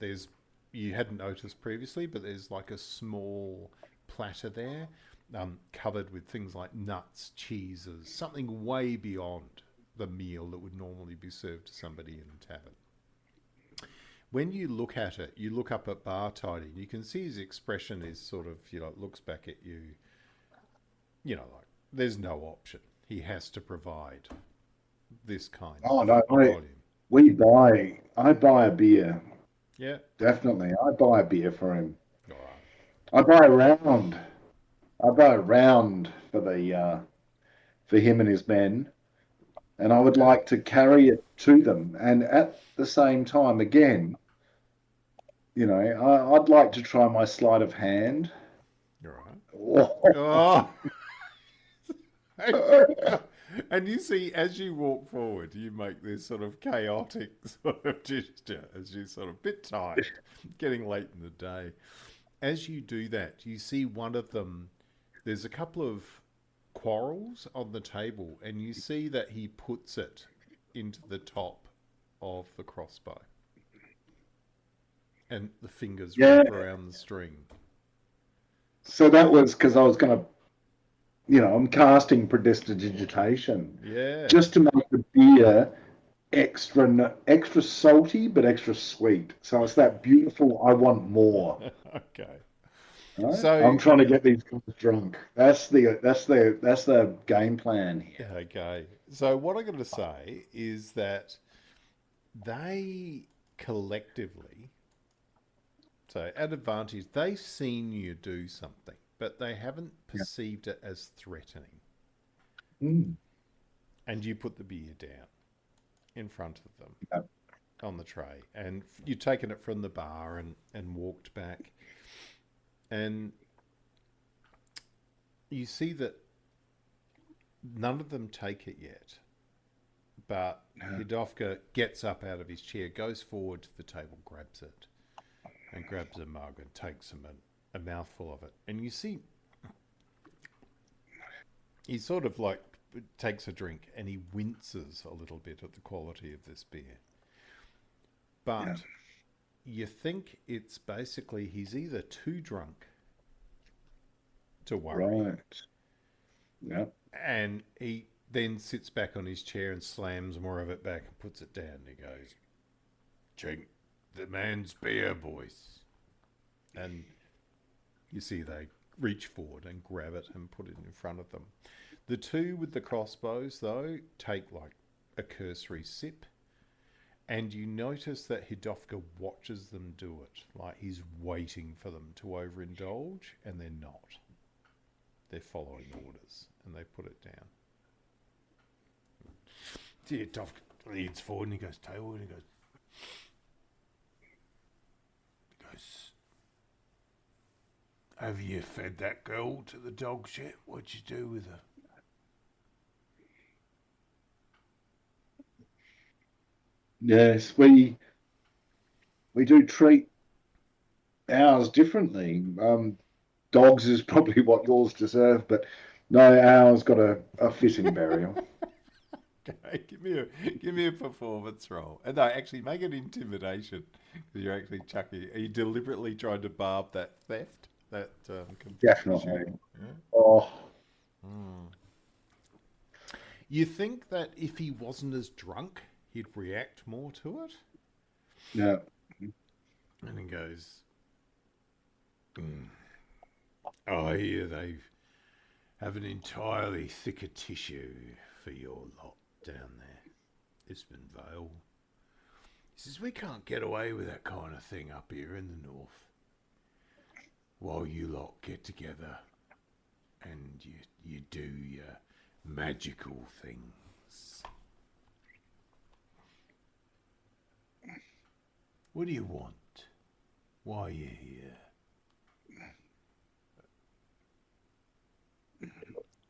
you hadn't noticed previously, but there's a small platter there, covered with things like nuts, cheeses, something way beyond the meal that would normally be served to somebody in a tavern. When you look at it, you look up at Bar Tidy, and you can see his expression is sort of, looks back at you, there's no option. He has to provide this kind of volume. I buy a beer. Yeah. Definitely. I buy a beer for him. All right. I buy a round. For him and his men. And I would like to carry it to them. And at the same time, again, I'd like to try my sleight of hand. All right. Oh. And you see, as you walk forward, you make this sort of chaotic sort of gesture as you sort of bit tired, getting late in the day. as you do that, you see one of them, there's a couple of quarrels on the table, and you see that he puts it into the top of the crossbow. And the fingers wrap around the string. So that was because I was going to, I'm casting Prestidigitation. Yeah. Just to make the beer extra salty, but extra sweet. So it's that beautiful, I want more. Okay. Right? So I'm trying to get these guys drunk. That's the game plan here. Okay. So what I'm going to say is that they collectively, so at advantage, they've seen you do something, but they haven't perceived it as threatening. Mm. And you put the beer down in front of them on the tray, and you've taken it from the bar and walked back, and you see that none of them take it yet, but Hidofka gets up out of his chair, goes forward to the table, grabs it, and grabs a mug and takes a mouthful of it. And you see, he sort of like takes a drink and he winces a little bit at the quality of this beer. But you think it's basically he's either too drunk to worry. Right. Yeah. And he then sits back on his chair and slams more of it back and puts it down. And he goes, "Drink the man's beer, boys." And you see they reach forward and grab it and put it in front of them. The two with the crossbows, though, take like a cursory sip. And you notice that Hidofka watches them do it. Like he's waiting for them to overindulge, and they're not. They're following orders, and they put it down. Hidofka leans forward and he goes, table, and he goes, "Have you fed that girl to the dogs yet? What'd you do with her?" Yes, we do treat ours differently. Dogs is probably what yours deserve, but no, ours got a fitting burial. Okay, give me a performance roll. And no, actually make an intimidation, because you're actually chucking. Are you deliberately trying to barb that theft? That Definitely. Yeah? Oh, You think that if he wasn't as drunk, he'd react more to it? yeah. And he goes, "I hear they have an entirely thicker tissue for your lot down there, Ispinvale. He says, we can't get away with that kind of thing up here in the north. While you lot get together and you do your magical things. What do you want? Why are you here?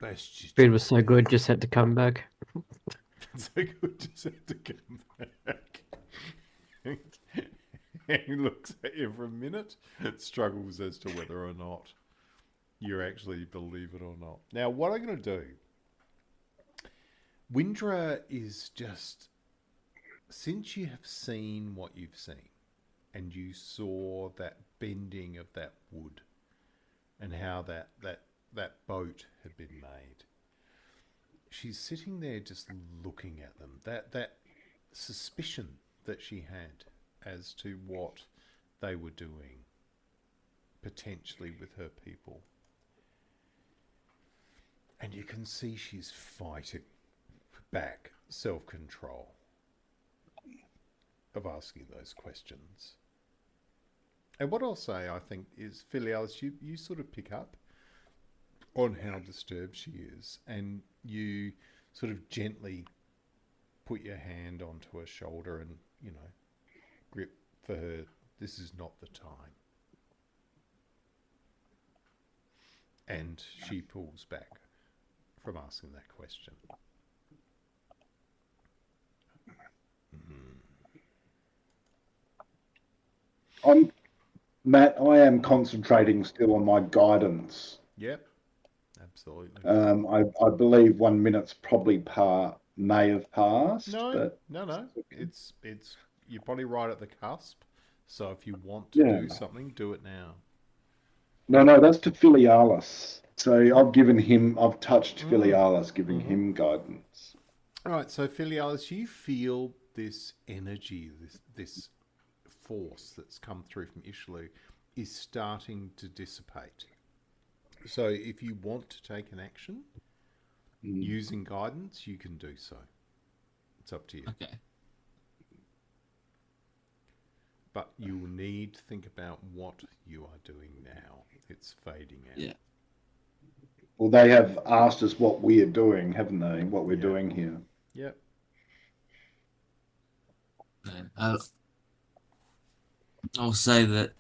Best Food was so good, just had to come back. so good, just had to come back. He looks at you for a minute, struggles as to whether or not you actually believe it or not. Now, what I'm going to do, Windrah is just, since you have seen what you've seen, and you saw that bending of that wood, and how that boat had been made, she's sitting there just looking at them. That suspicion that she had as to what they were doing, potentially with her people. And you can see she's fighting back self-control of asking those questions. And what I'll say, I think, is, Filialis, you sort of pick up on how disturbed she is, and you sort of gently put your hand onto her shoulder and, grip for her. This is not the time. And she pulls back from asking that question. I'm Matt, I am concentrating still on my guidance. Yep, absolutely. I believe 1 minute's probably may have passed. No. It's you're probably right at the cusp. So if you want to do something, do it now. No, that's to Filialis. So I've touched Filialis, giving him guidance. All right, so Filialis, you feel this energy, this force that's come through from Izhilu is starting to dissipate. So if you want to take an action using guidance, you can do so. It's up to you. Okay. But you will need to think about what you are doing now. It's fading out. Yeah. Well, they have asked us what we are doing, haven't they? What we're doing here. Yep. I'll say that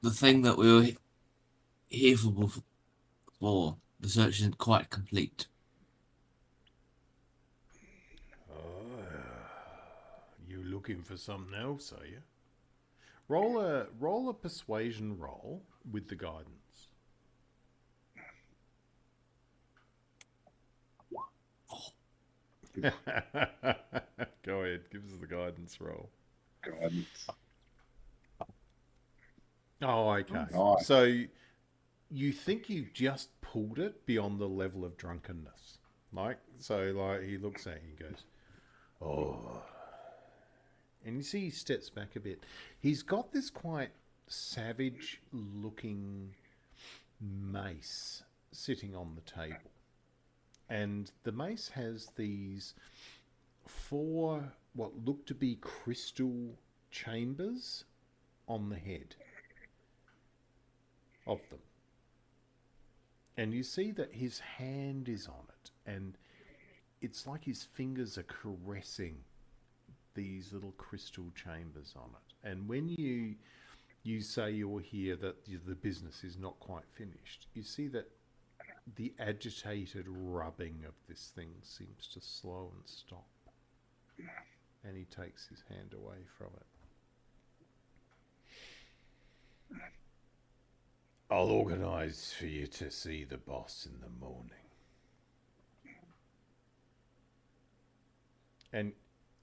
the thing that we were here for before, the search isn't quite complete. You looking for something else, are you? Roll a persuasion roll with the guidance. Go ahead, give us the guidance roll. Guidance. Oh, okay. Nice. So you think you've just pulled it beyond the level of drunkenness. He looks at you and goes, oh. And you see he steps back a bit. He's got this quite savage-looking mace sitting on the table. And the mace has these 4 what look to be crystal chambers on the head of them. And you see that his hand is on it, and it's like his fingers are caressing these little crystal chambers on it. And when you say you're here, that the business is not quite finished, you see that the agitated rubbing of this thing seems to slow and stop. And he takes his hand away from it. I'll organise for you to see the boss in the morning. And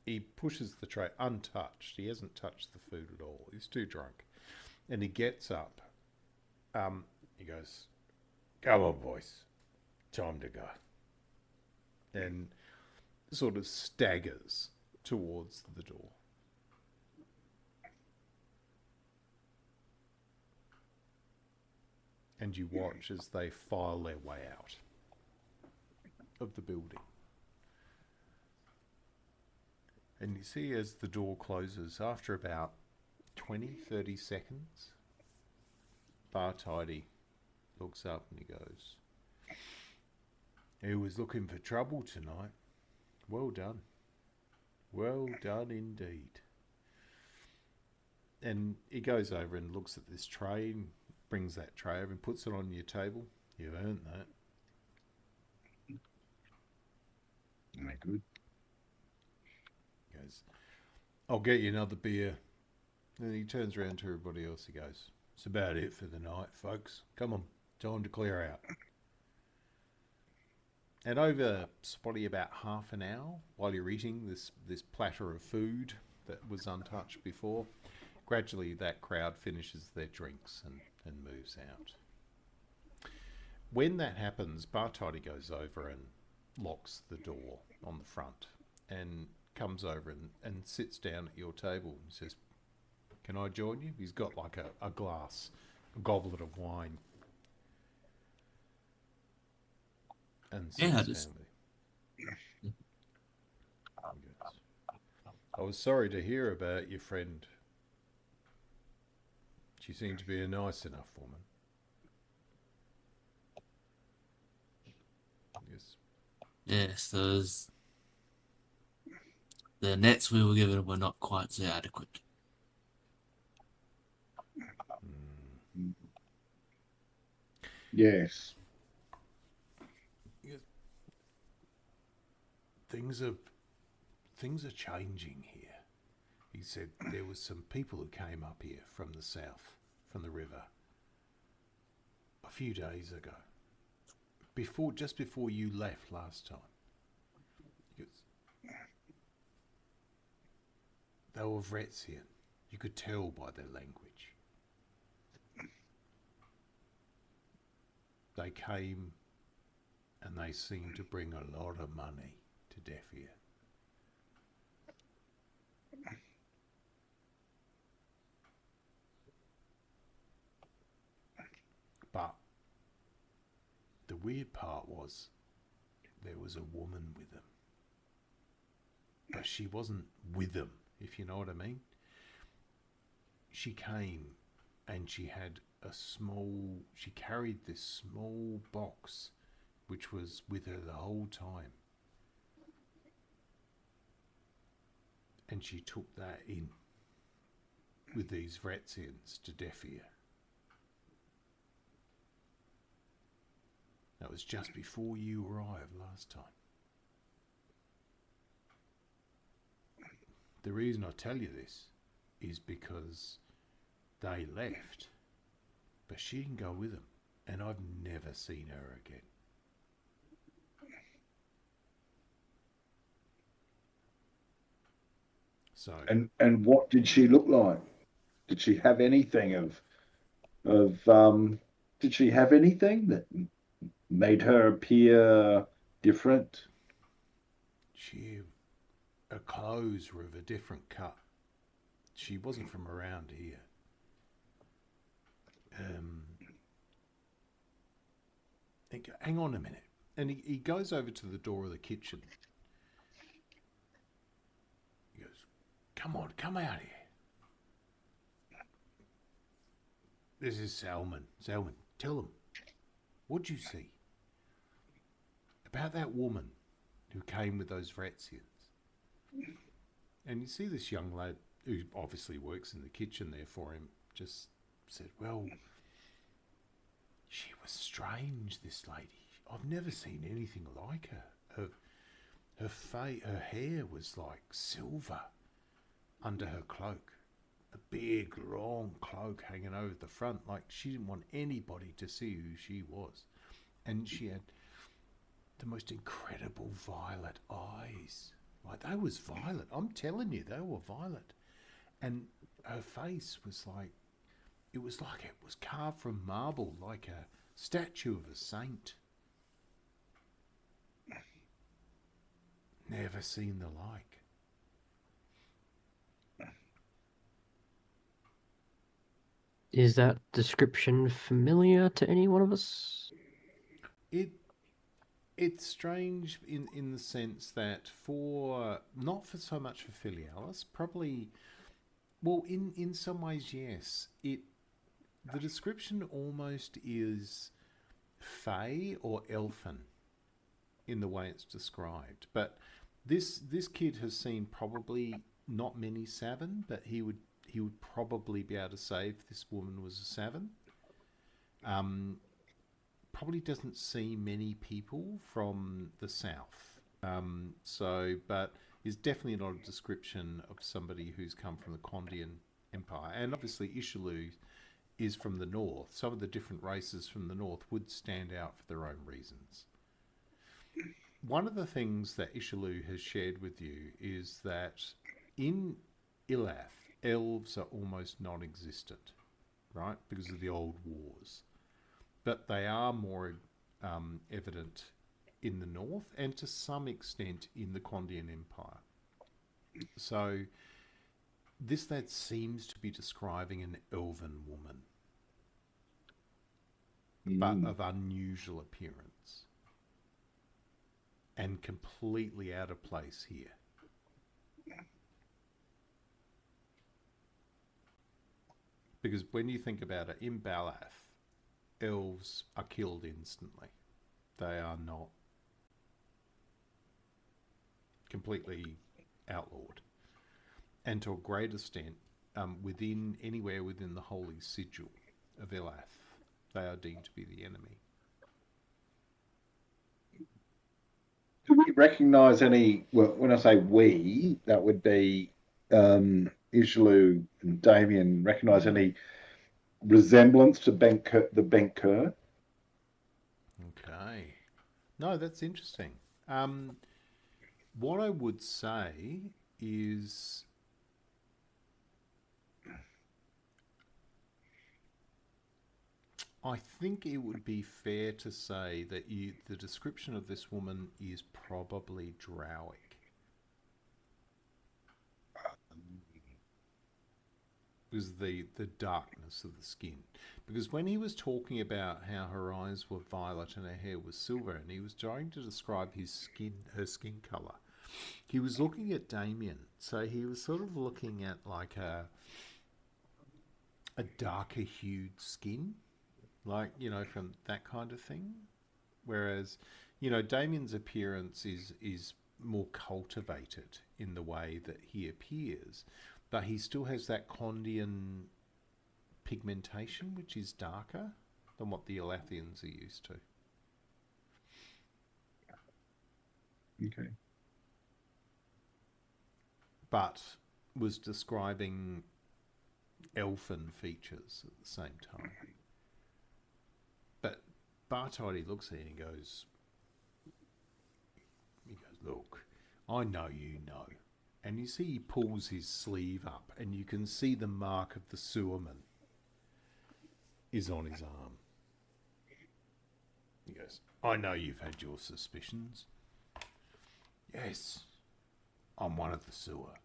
he pushes the tray untouched. He hasn't touched the food at all. He's too drunk. And he gets up. He goes, come on, boys. Time to go. And sort of staggers towards the door. And you watch as they file their way out of the building. And you see as the door closes, after about 20-30 seconds, Bartidy looks up and he goes, "He was looking for trouble tonight. Well done. Well done indeed." And he goes over and looks at this tray and brings that tray over and puts it on your table. You've earned that. Very good. He goes, "I'll get you another beer." And he turns around to everybody else. He goes, "It's about it for the night, folks. Come on, time to clear out." And over probably about half an hour, while you're eating this platter of food that was untouched before, gradually that crowd finishes their drinks and moves out. When that happens, Bartidy goes over and locks the door on the front and comes over and sits down at your table and says, "Can I join you?" He's got like a glass, a goblet of wine. And sits down with you. "I was sorry to hear about your friend. She seemed to be a nice enough woman." Yes. Yes, the nets we were given were not quite so adequate. Yes. Things are changing here. He said there was some people who came up here from the south, from the river, a few days ago, just before you left last time. They were Vretsian. You could tell by their language. They came and they seemed to bring a lot of money to Deafear. But the weird part was there was a woman with them. But she wasn't with them, if you know what I mean. She came and she carried this small box which was with her the whole time. And she took that in with these Vretsians to Deafear. That was just before you arrived last time. The reason I tell you this is because they left, but she didn't go with them, and I've never seen her again. So, and what did she look like? Did she have anything did she have anything that made her appear different? Her clothes were of a different cut. She wasn't from around here. Hang on a minute. And he goes over to the door of the kitchen. He goes, come on, come out here. This is Salmon. Salmon, tell him. What'd you see? About that woman who came with those Vretsians. And you see this young lad who obviously works in the kitchen there for him, just said, well, she was strange, this lady. I've never seen anything like her. Her hair was like silver under her cloak. A big, long cloak hanging over the front, like she didn't want anybody to see who she was. And she had the most incredible violet eyes. Like, they was violet. I'm telling you, they were violet. And her face was like, it was carved from marble, like a statue of a saint. Never seen the like. Is that description familiar to any one of us? It's strange in the sense that not for so much for Filialis, probably, well, in some ways, yes. The description almost is fey or elfin in the way it's described. But this kid has seen probably not many Savin, but he would probably be able to say if this woman was a Savin. Probably doesn't see many people from the south. But is definitely not a description of somebody who's come from the Kondian Empire. And obviously Izhilu is from the north. Some of the different races from the north would stand out for their own reasons. One of the things that Izhilu has shared with you is that in Ilath, elves are almost non-existent, right? Because of the old wars. But they are more evident in the north and to some extent in the Kondian Empire. So this lad seems to be describing an elven woman, but of unusual appearance and completely out of place here. Because when you think about it, in Balath, elves are killed instantly. They are not completely outlawed. And to a great extent, anywhere within the holy sigil of Ilath, they are deemed to be the enemy. Do we recognise any, well, when I say we, that would be Izhilu and Damian recognise any resemblance to the Bent Cur? Okay. No, that's interesting. What I would say is I think it would be fair to say that the description of this woman is probably drowic. Was the darkness of the skin. Because when he was talking about how her eyes were violet and her hair was silver, and he was trying to describe her skin colour, he was looking at Damian. So he was sort of looking at like a darker hued skin, like, you know, from that kind of thing. Whereas, you know, Damian's appearance is more cultivated in the way that he appears, but he still has that Kondian pigmentation, which is darker than what the Ilathians are used to. Okay. But was describing elfin features at the same time. But Bartide looks at it and goes, look, I know you know. And you see he pulls his sleeve up and you can see the mark of the sewerman is on his arm. He goes, I know you've had your suspicions. Yes, I'm one of the sewer.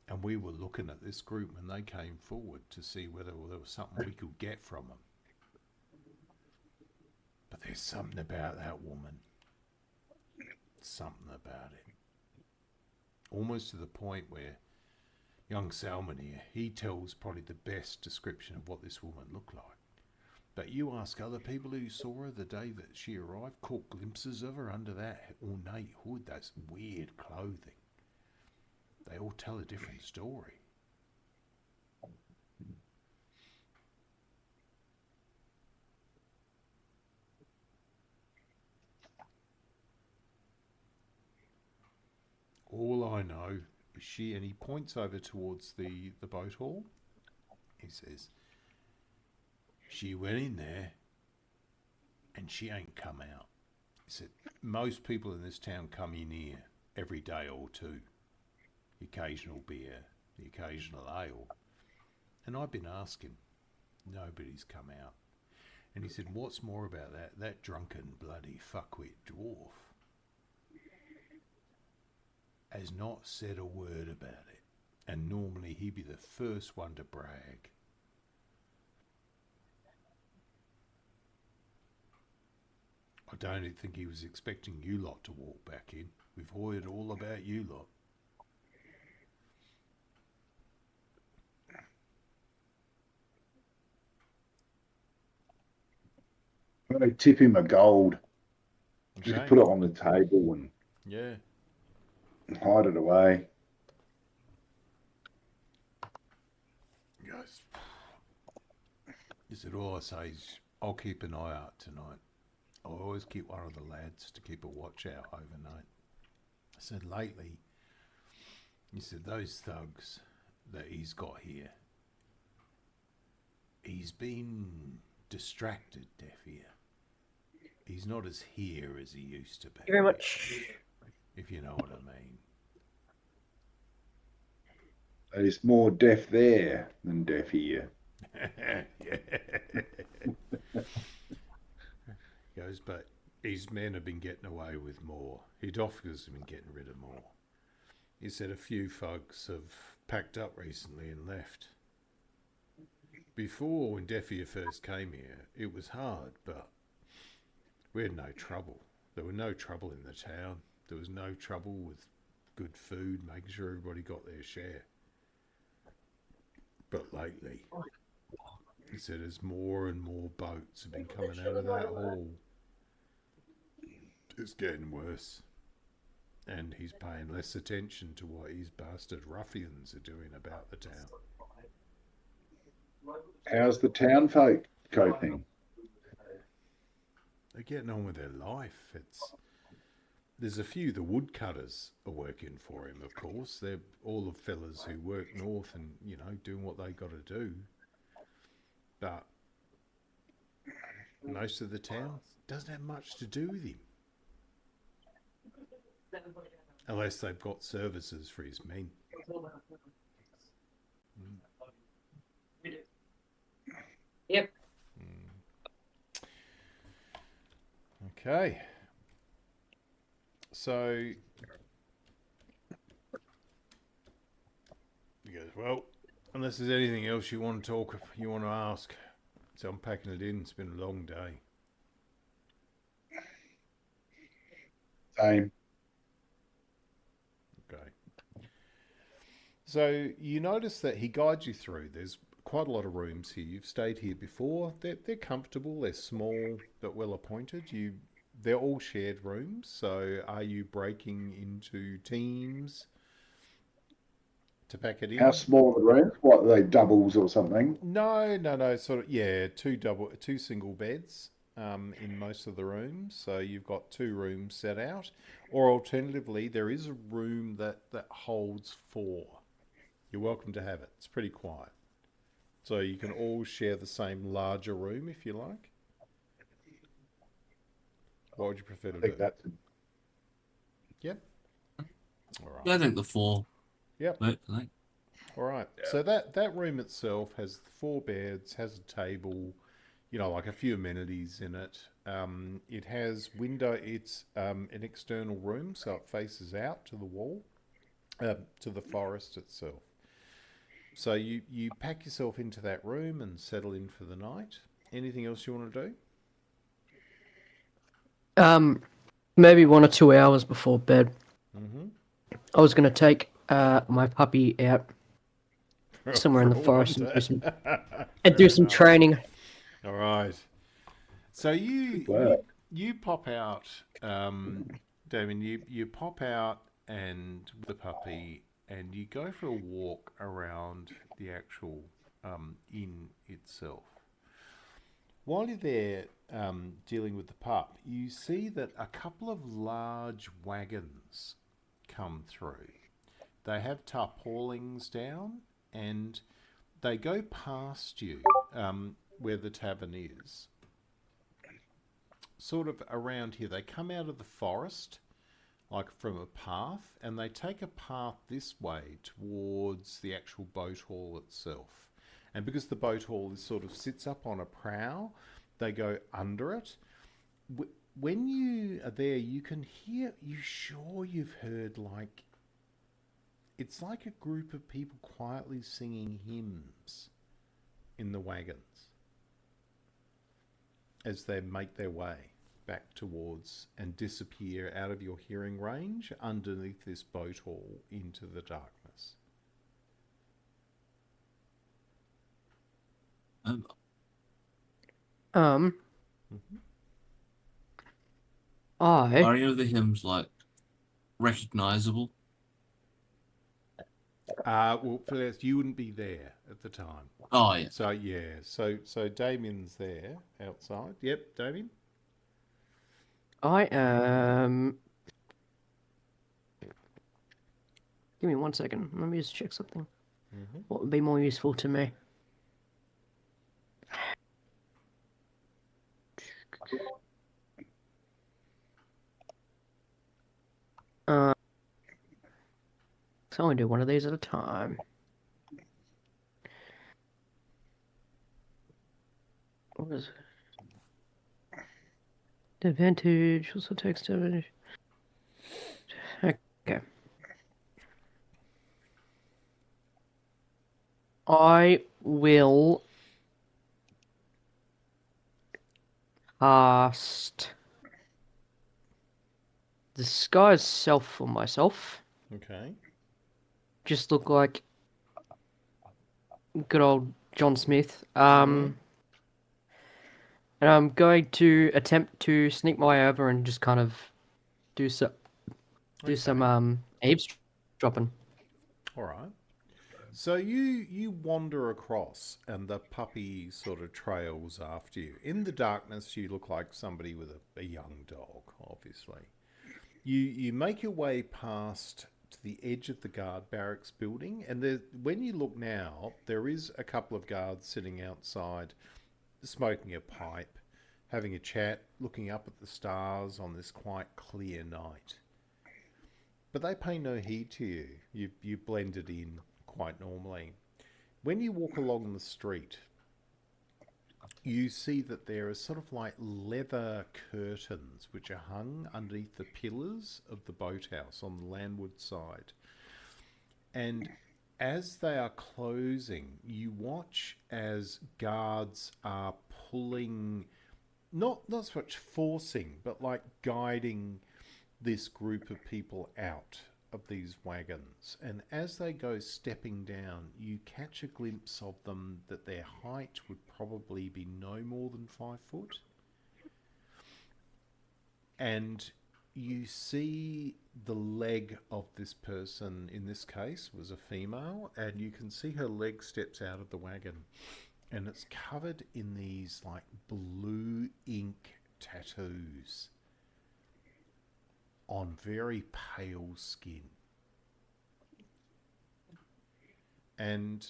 And we were looking at this group when they came forward to see whether there was something we could get from them. But there's something about that woman. Something about it. Almost to the point where young Salmon here, he tells probably the best description of what this woman looked like. But you ask other people who saw her the day that she arrived, caught glimpses of her under that ornate hood, that weird clothing. They all tell a different story. All I know is she, and he points over towards the boat hall. He says, she went in there and she ain't come out. He said, most people in this town come in here every day or two. The occasional beer, the occasional ale. And I've been asking, nobody's come out. And he said, what's more about that drunken bloody fuckwit dwarf has not said a word about it. And normally he'd be the first one to brag. I don't think he was expecting you lot to walk back in. We've heard all about you lot. I'm going to tip him a gold. Okay. Just put it on the table and hide it away. He goes, he said, all I say is I'll keep an eye out tonight. I'll always keep one of the lads to keep a watch out overnight. I said, lately, he said, those thugs that he's got here, he's been distracted, Deafear. He's not as here as he used to be. Thank you very much. If you know what I mean. There's more deaf there than deaf here. He goes, but his men have been getting away with more. Hidofka's been getting rid of more. He said a few thugs have packed up recently and left. Before, when Deafear first came here, it was hard, but we had no trouble. There were no trouble in the town. There was no trouble with good food, making sure everybody got their share. But lately, he said as more and more boats have been coming out of that hall, it's getting worse. And he's paying less attention to what his bastard ruffians are doing about the town. How's the town folk coping? They're getting on with their life. There's a few, the woodcutters are working for him, of course. They're all the fellas who work north and, you know, doing what they got to do. But most of the town doesn't have much to do with him. Unless they've got services for his men. Yep. Okay. So he goes, well, unless there's anything else you want to ask. So I'm packing it in. It's been a long day. Same. Okay. So you notice that he guides you through. There's quite a lot of rooms here. You've stayed here before. They're comfortable. They're small but well appointed. They're all shared rooms. So are you breaking into teams to pack it in? How small are the rooms? What, are they doubles or something? No. Sort of, yeah, two single beds in most of the rooms. So you've got 2 rooms set out. Or alternatively, there is a room that holds 4. You're welcome to have it. It's pretty quiet. So you can all share the same larger room if you like. What would you prefer to do? Yep. All right. Yeah, I think the 4. Yep. I think. All right. Yeah. So that room itself has 4 beds, has a table, you know, like a few amenities in it. It has window. It's an external room, so it faces out to the wall, to the forest itself. So you pack yourself into that room and settle in for the night. Anything else you want to do? Maybe 1 or 2 hours before bed. Mm-hmm. I was going to take my puppy out somewhere in the forest and do some training. All right. So you pop out, Damian. You pop out and the puppy, and you go for a walk around the actual inn itself. While you're there dealing with the pup, you see that a couple of large wagons come through. They have tarpaulins down, and they go past you where the tavern is. Sort of around here. They come out of the forest, like from a path, and they take a path this way towards the actual boat hall itself. And because the boat hall sort of sits up on a prow, they go under it. When you are there, you can hear, you've heard, like, it's like a group of people quietly singing hymns in the wagons as they make their way back towards and disappear out of your hearing range underneath this boat hall into the darkness. Are any of the hymns like recognizable? Well, Filialis, you wouldn't be there at the time. Oh yeah. So yeah, so Damian's there outside. Yep, Damian. I am. Give me 1 second. Let me just check something. Mm-hmm. What would be more useful to me? So I only do one of these at a time. What is it? Advantage also takes damage. Okay. I will cast Disguise Self for myself. Okay. Just look like good old John Smith. And I'm going to attempt to sneak my way over and just kind of do some eavesdropping. All right. So you wander across, and the puppy sort of trails after you. In the darkness, you look like somebody with a young dog, obviously. You make your way past to the edge of the guard barracks building, and when you look now, there is a couple of guards sitting outside, smoking a pipe, having a chat, looking up at the stars on this quite clear night. But they pay no heed to you. You blended in quite normally. When you walk along the street, you see that there are sort of like leather curtains which are hung underneath the pillars of the boathouse on the landward side. And as they are closing, you watch as guards are pulling, not so much forcing, but like guiding this group of people out of these wagons. And as they go stepping down, you catch a glimpse of them that their height would probably be no more than 5 foot. And you see the leg of this person, in this case was a female, and you can see her leg steps out of the wagon, and it's covered in these like blue ink tattoos on very pale skin. And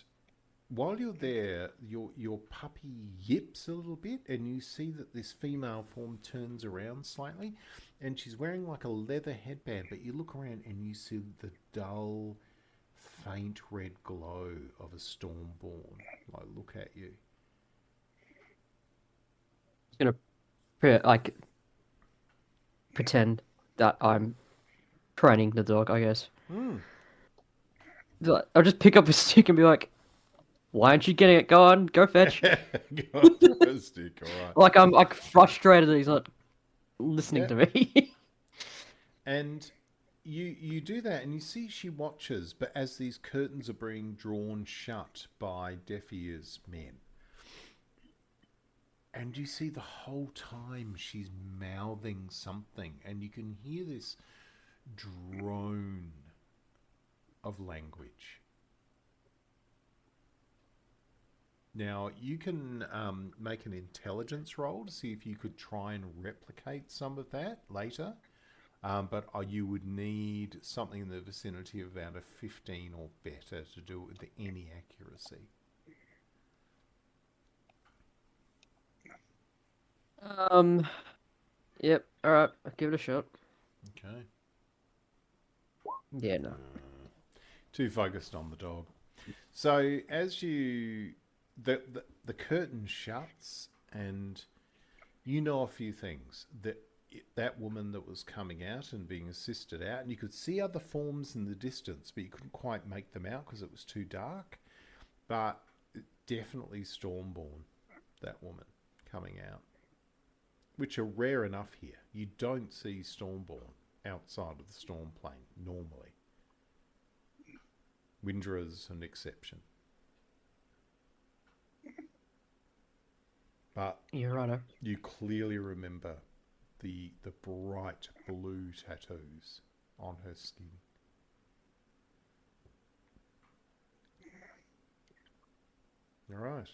while you're there, your puppy yips a little bit, and you see that this female form turns around slightly, and she's wearing like a leather headband, but you look around and you see the dull, faint red glow of a Stormborn like look at you. I'm gonna pretend that I'm training the dog, I guess. I'll just pick up a stick and be like, "Why aren't you getting it? Go on, go fetch." Go on, throw a stick, all right. Like I'm like frustrated that he's not listening to me. And you do that, and you see she watches, but as these curtains are being drawn shut by Deafear's men, and you see the whole time she's mouthing something, and you can hear this drone of language. Now, you can make an intelligence roll to see if you could try and replicate some of that later. But you would need something in the vicinity of about a 15 or better to do it with any accuracy. Yep. All right. I'll give it a shot. Okay. Yeah. No. Too focused on the dog. So as the curtain shuts, and you know a few things. That woman that was coming out and being assisted out, and you could see other forms in the distance, but you couldn't quite make them out because it was too dark. But definitely Stormborn, that woman coming out, which are rare enough here. You don't see Stormborn outside of the storm plane normally. Windrah's an exception. But you're right. You clearly remember the bright blue tattoos on her skin. All right.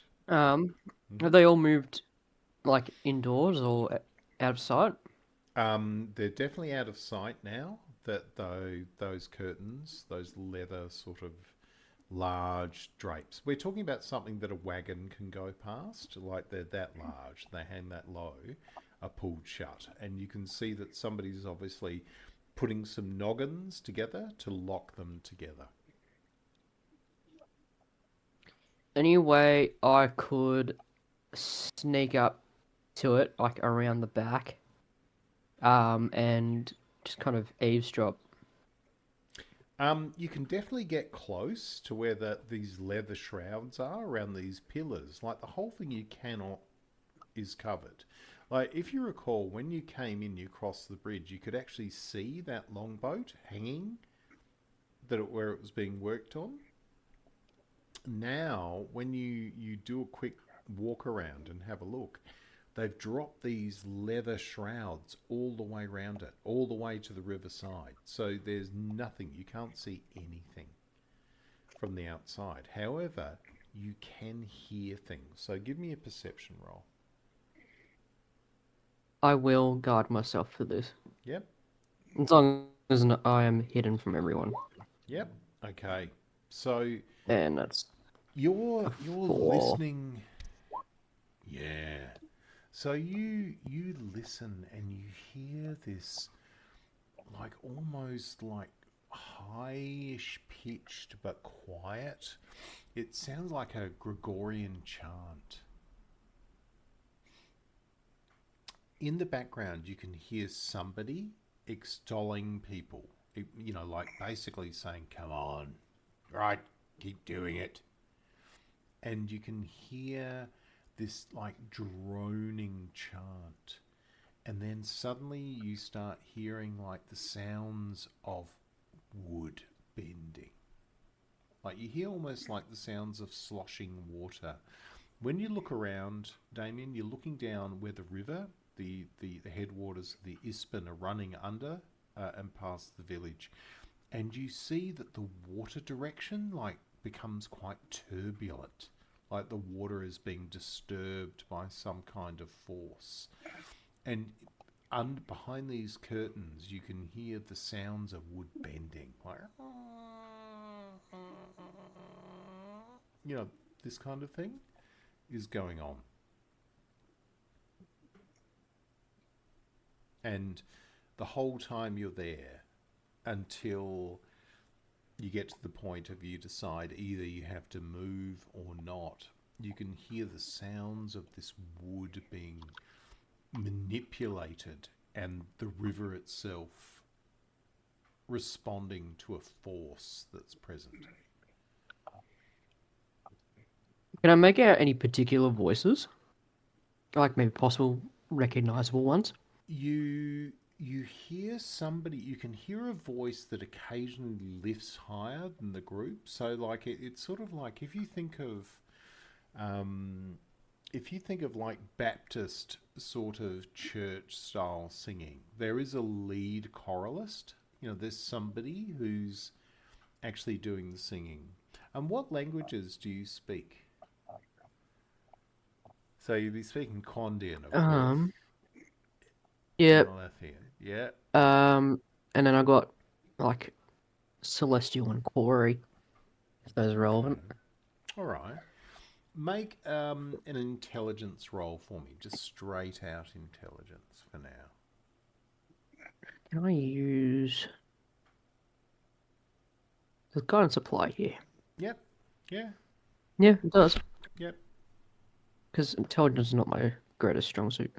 Have they all moved like indoors or out of sight? They're definitely out of sight now. Those curtains, those leather sort of large drapes. We're talking about something that a wagon can go past, like they're that large, they hang that low, are pulled shut, and you can see that somebody's obviously putting some noggins together to lock them together. Any way I could sneak up to it, like around the back, and just kind of eavesdrop? You can definitely get close to where these leather shrouds are around these pillars. Like the whole thing you cannot is covered. Like if you recall, when you came in, you crossed the bridge, you could actually see that longboat hanging where it was being worked on. Now, when you do a quick walk around and have a look, they've dropped these leather shrouds all the way around it, all the way to the riverside. So there's nothing. You can't see anything from the outside. However, you can hear things. So give me a perception roll. I will guard myself for this. Yep. As long as I am hidden from everyone. Yep. Okay. So And that's you're 4. listening. Yeah. So you listen and you hear this like almost like high-ish pitched but quiet. It sounds like a Gregorian chant. In the background, you can hear somebody extolling people. You know, like basically saying, "Come on, right, keep doing it." And you can hear this like droning chant. And then suddenly you start hearing like the sounds of wood bending. Like you hear almost like the sounds of sloshing water. When you look around, Damian, you're looking down where the river, the headwaters of the Ispin are running under and past the village. And you see that the water direction like becomes quite turbulent. Like the water is being disturbed by some kind of force. And behind these curtains, you can hear the sounds of wood bending. Like, you know, this kind of thing is going on. And the whole time you're there until you get to the point of you decide either you have to move or not, you can hear the sounds of this wood being manipulated and the river itself responding to a force that's present. Can I make out any particular voices? Like maybe possible recognizable ones? You hear somebody, you can hear a voice that occasionally lifts higher than the group. So like it's sort of like if you think of like Baptist sort of church style singing, there is a lead choralist. You know, there's somebody who's actually doing the singing. And what languages do you speak? So you'd be speaking Kondian, of course. Yeah. Yeah. And then I got like Celestial and Quarry, if those are relevant. All right. Make an intelligence roll for me. Just straight out intelligence for now. Can I use... There's guidance apply here. Yep. Yeah. Yeah, it does. Yep. Because intelligence is not my greatest strong suit.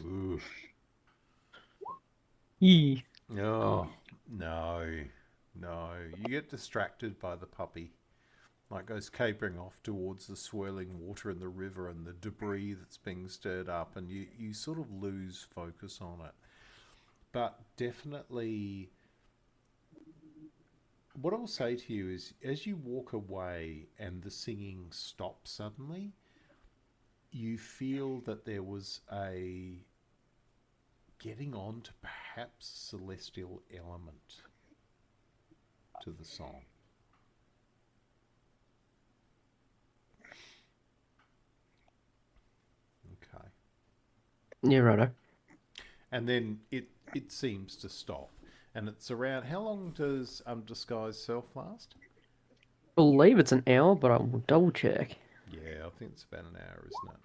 Ooh. Yee. Oh, no. No. You get distracted by the puppy. Like goes capering off towards the swirling water in the river and the debris that's being stirred up, and you sort of lose focus on it. But definitely, what I'll say to you is, as you walk away and the singing stops suddenly, you feel that there was a getting on to perhaps celestial element to the song. Okay. Yeah, righto. And then it seems to stop. And it's around, how long does Disguise Self last? I believe it's an hour, but I will double check. Yeah, I think it's about an hour, isn't it?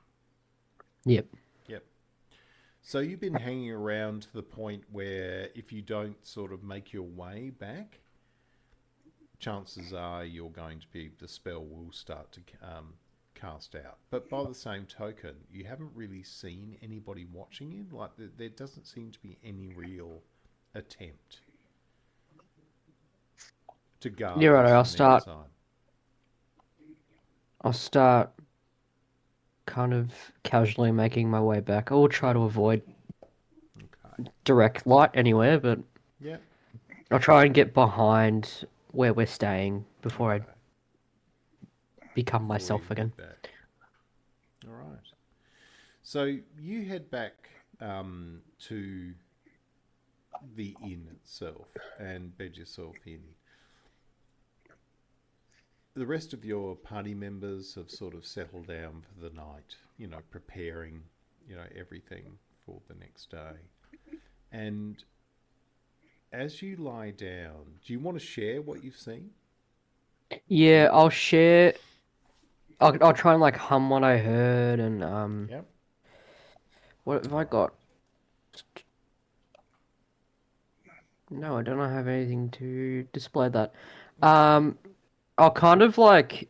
Yep. Yep. So you've been hanging around to the point where if you don't sort of make your way back, chances are you're going to be, the spell will start to cast out. But by the same token, you haven't really seen anybody watching you. Like there doesn't seem to be any real attempt to guard. Yeah, righto. Inside. I'll start kind of casually making my way back. I will try to avoid direct light anywhere, but yeah, I'll try and get behind where we're staying before I become myself again. All right. So you head back to the inn itself and bed yourself in. The rest of your party members have sort of settled down for the night, you know, preparing, you know, everything for the next day. And as you lie down, do you want to share what you've seen? Yeah, I'll share. I'll try and like hum what I heard and Yep. what have I got? No, I don't have anything to display that. I'll kind of like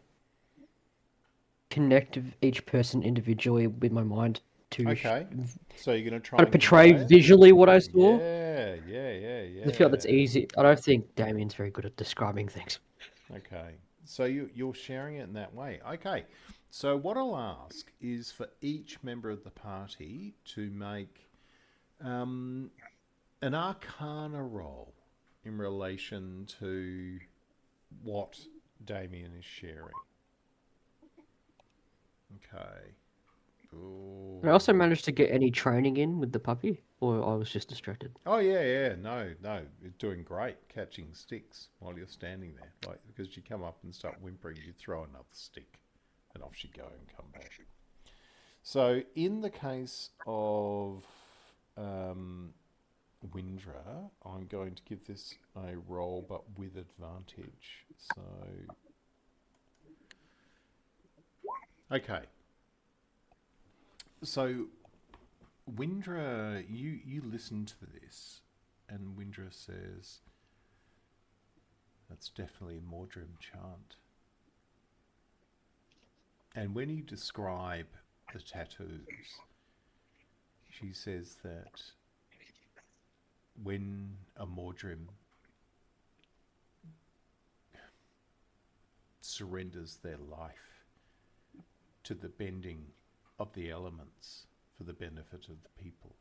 connect each person individually with my mind to Okay. So you're going to try kind of and portray convey it? visually what I saw. Yeah. I feel that's easy. I don't think Damian's very good at describing things. Okay. So you're sharing it in that way. Okay. So what I'll ask is for each member of the party to make an arcana roll in relation to what Damian is sharing. Okay. Ooh. I also managed to get any training in with the puppy, or I was just distracted. Oh yeah. No, you're doing great catching sticks while you're standing there. Like because you come up and start whimpering, you throw another stick, and off you go and come back. So in the case of Windrah, I'm going to give this a roll, but with advantage. So okay. So Windrah, you listen to this, and Windrah says, "That's definitely a Mordrim chant." And when you describe the tattoos, she says that when a Mordrim surrenders their life to the bending of the elements for the benefit of the people,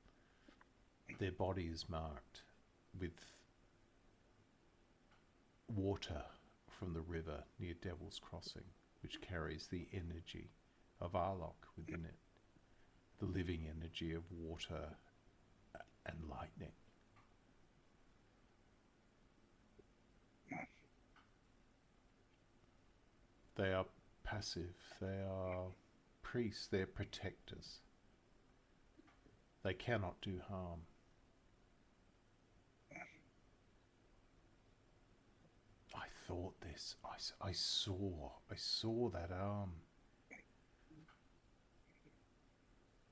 their body is marked with water from the river near Devil's Crossing, which carries the energy of Arlok within it, the living energy of water and lightning. They are passive, they are priests, they're protectors. They cannot do harm. I thought this. I saw that arm.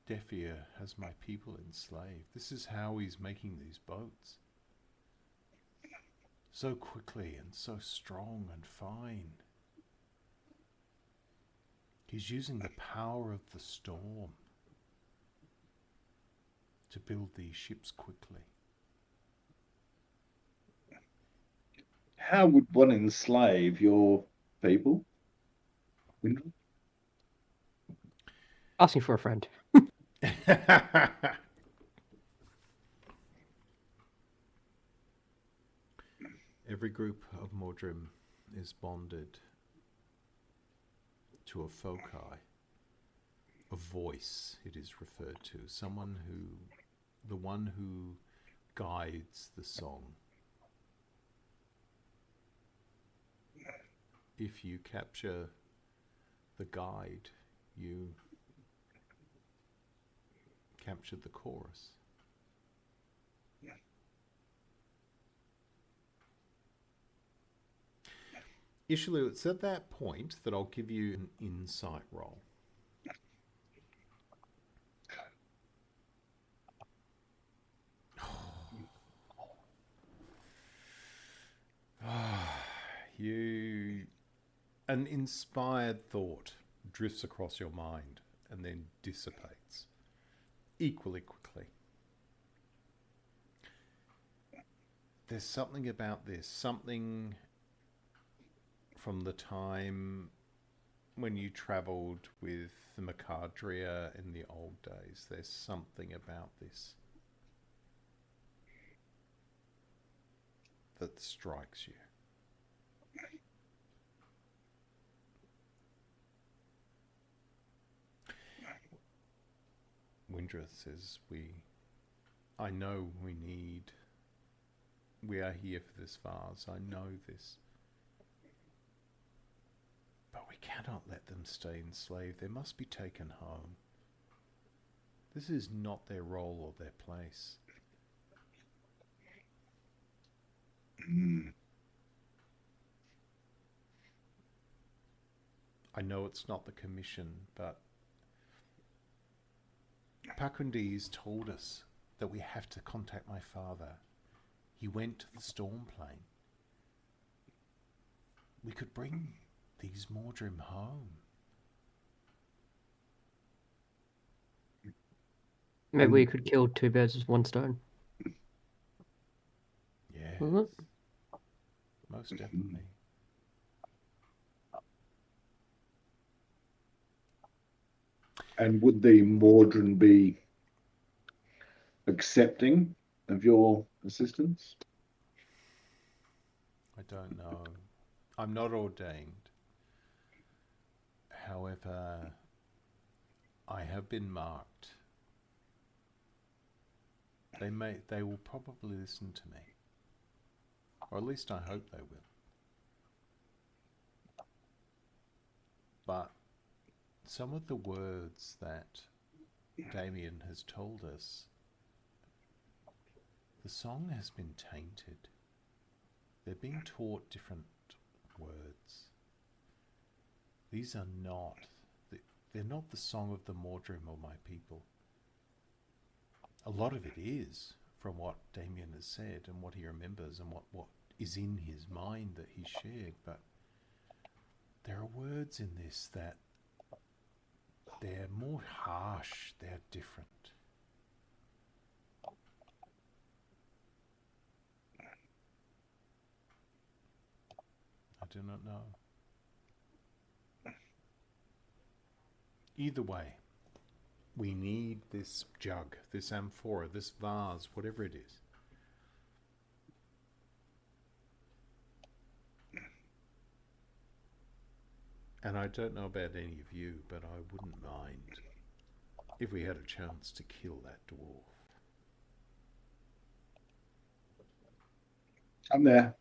Deafear has my people enslaved. This is how he's making these boats. So quickly and so strong and fine. He's using the power of the storm to build these ships quickly. How would one enslave your people? Windrah? Asking for a friend. Every group of Mordrim is bonded to a foci, a voice it is referred to, the one who guides the song. If you capture the guide, you captured the chorus. Izhilu, it's at that point that I'll give you an insight roll. An inspired thought drifts across your mind and then dissipates equally quickly. There's something about this, something from the time when you travelled with the Macadria in the old days. There's something about this that strikes you. Windrah says, I know we are here for this vase, I know this. But we cannot let them stay enslaved. They must be taken home. This is not their role or their place. I know it's not the commission, but Pakundi's told us that we have to contact my father. He went to the storm plane. We could bring these Mordrim home. Maybe we could kill two birds with one stone. Yeah. Mhm. Most definitely. And would the Mordrin be accepting of your assistance? I don't know. I'm not ordained. However, I have been marked. They will probably listen to me. Or at least I hope they will. But some of the words that Damian has told us, the song has been tainted. They're being taught different words. These are not, they're not the song of the Mordrim or my people. A lot of it is, from what Damian has said and what he remembers and what is in his mind that he shared, but there are words in this that they're more harsh, they're different. I do not know. Either way, we need this jug, this amphora, this vase, whatever it is. And I don't know about any of you, but I wouldn't mind if we had a chance to kill that dwarf. I'm there.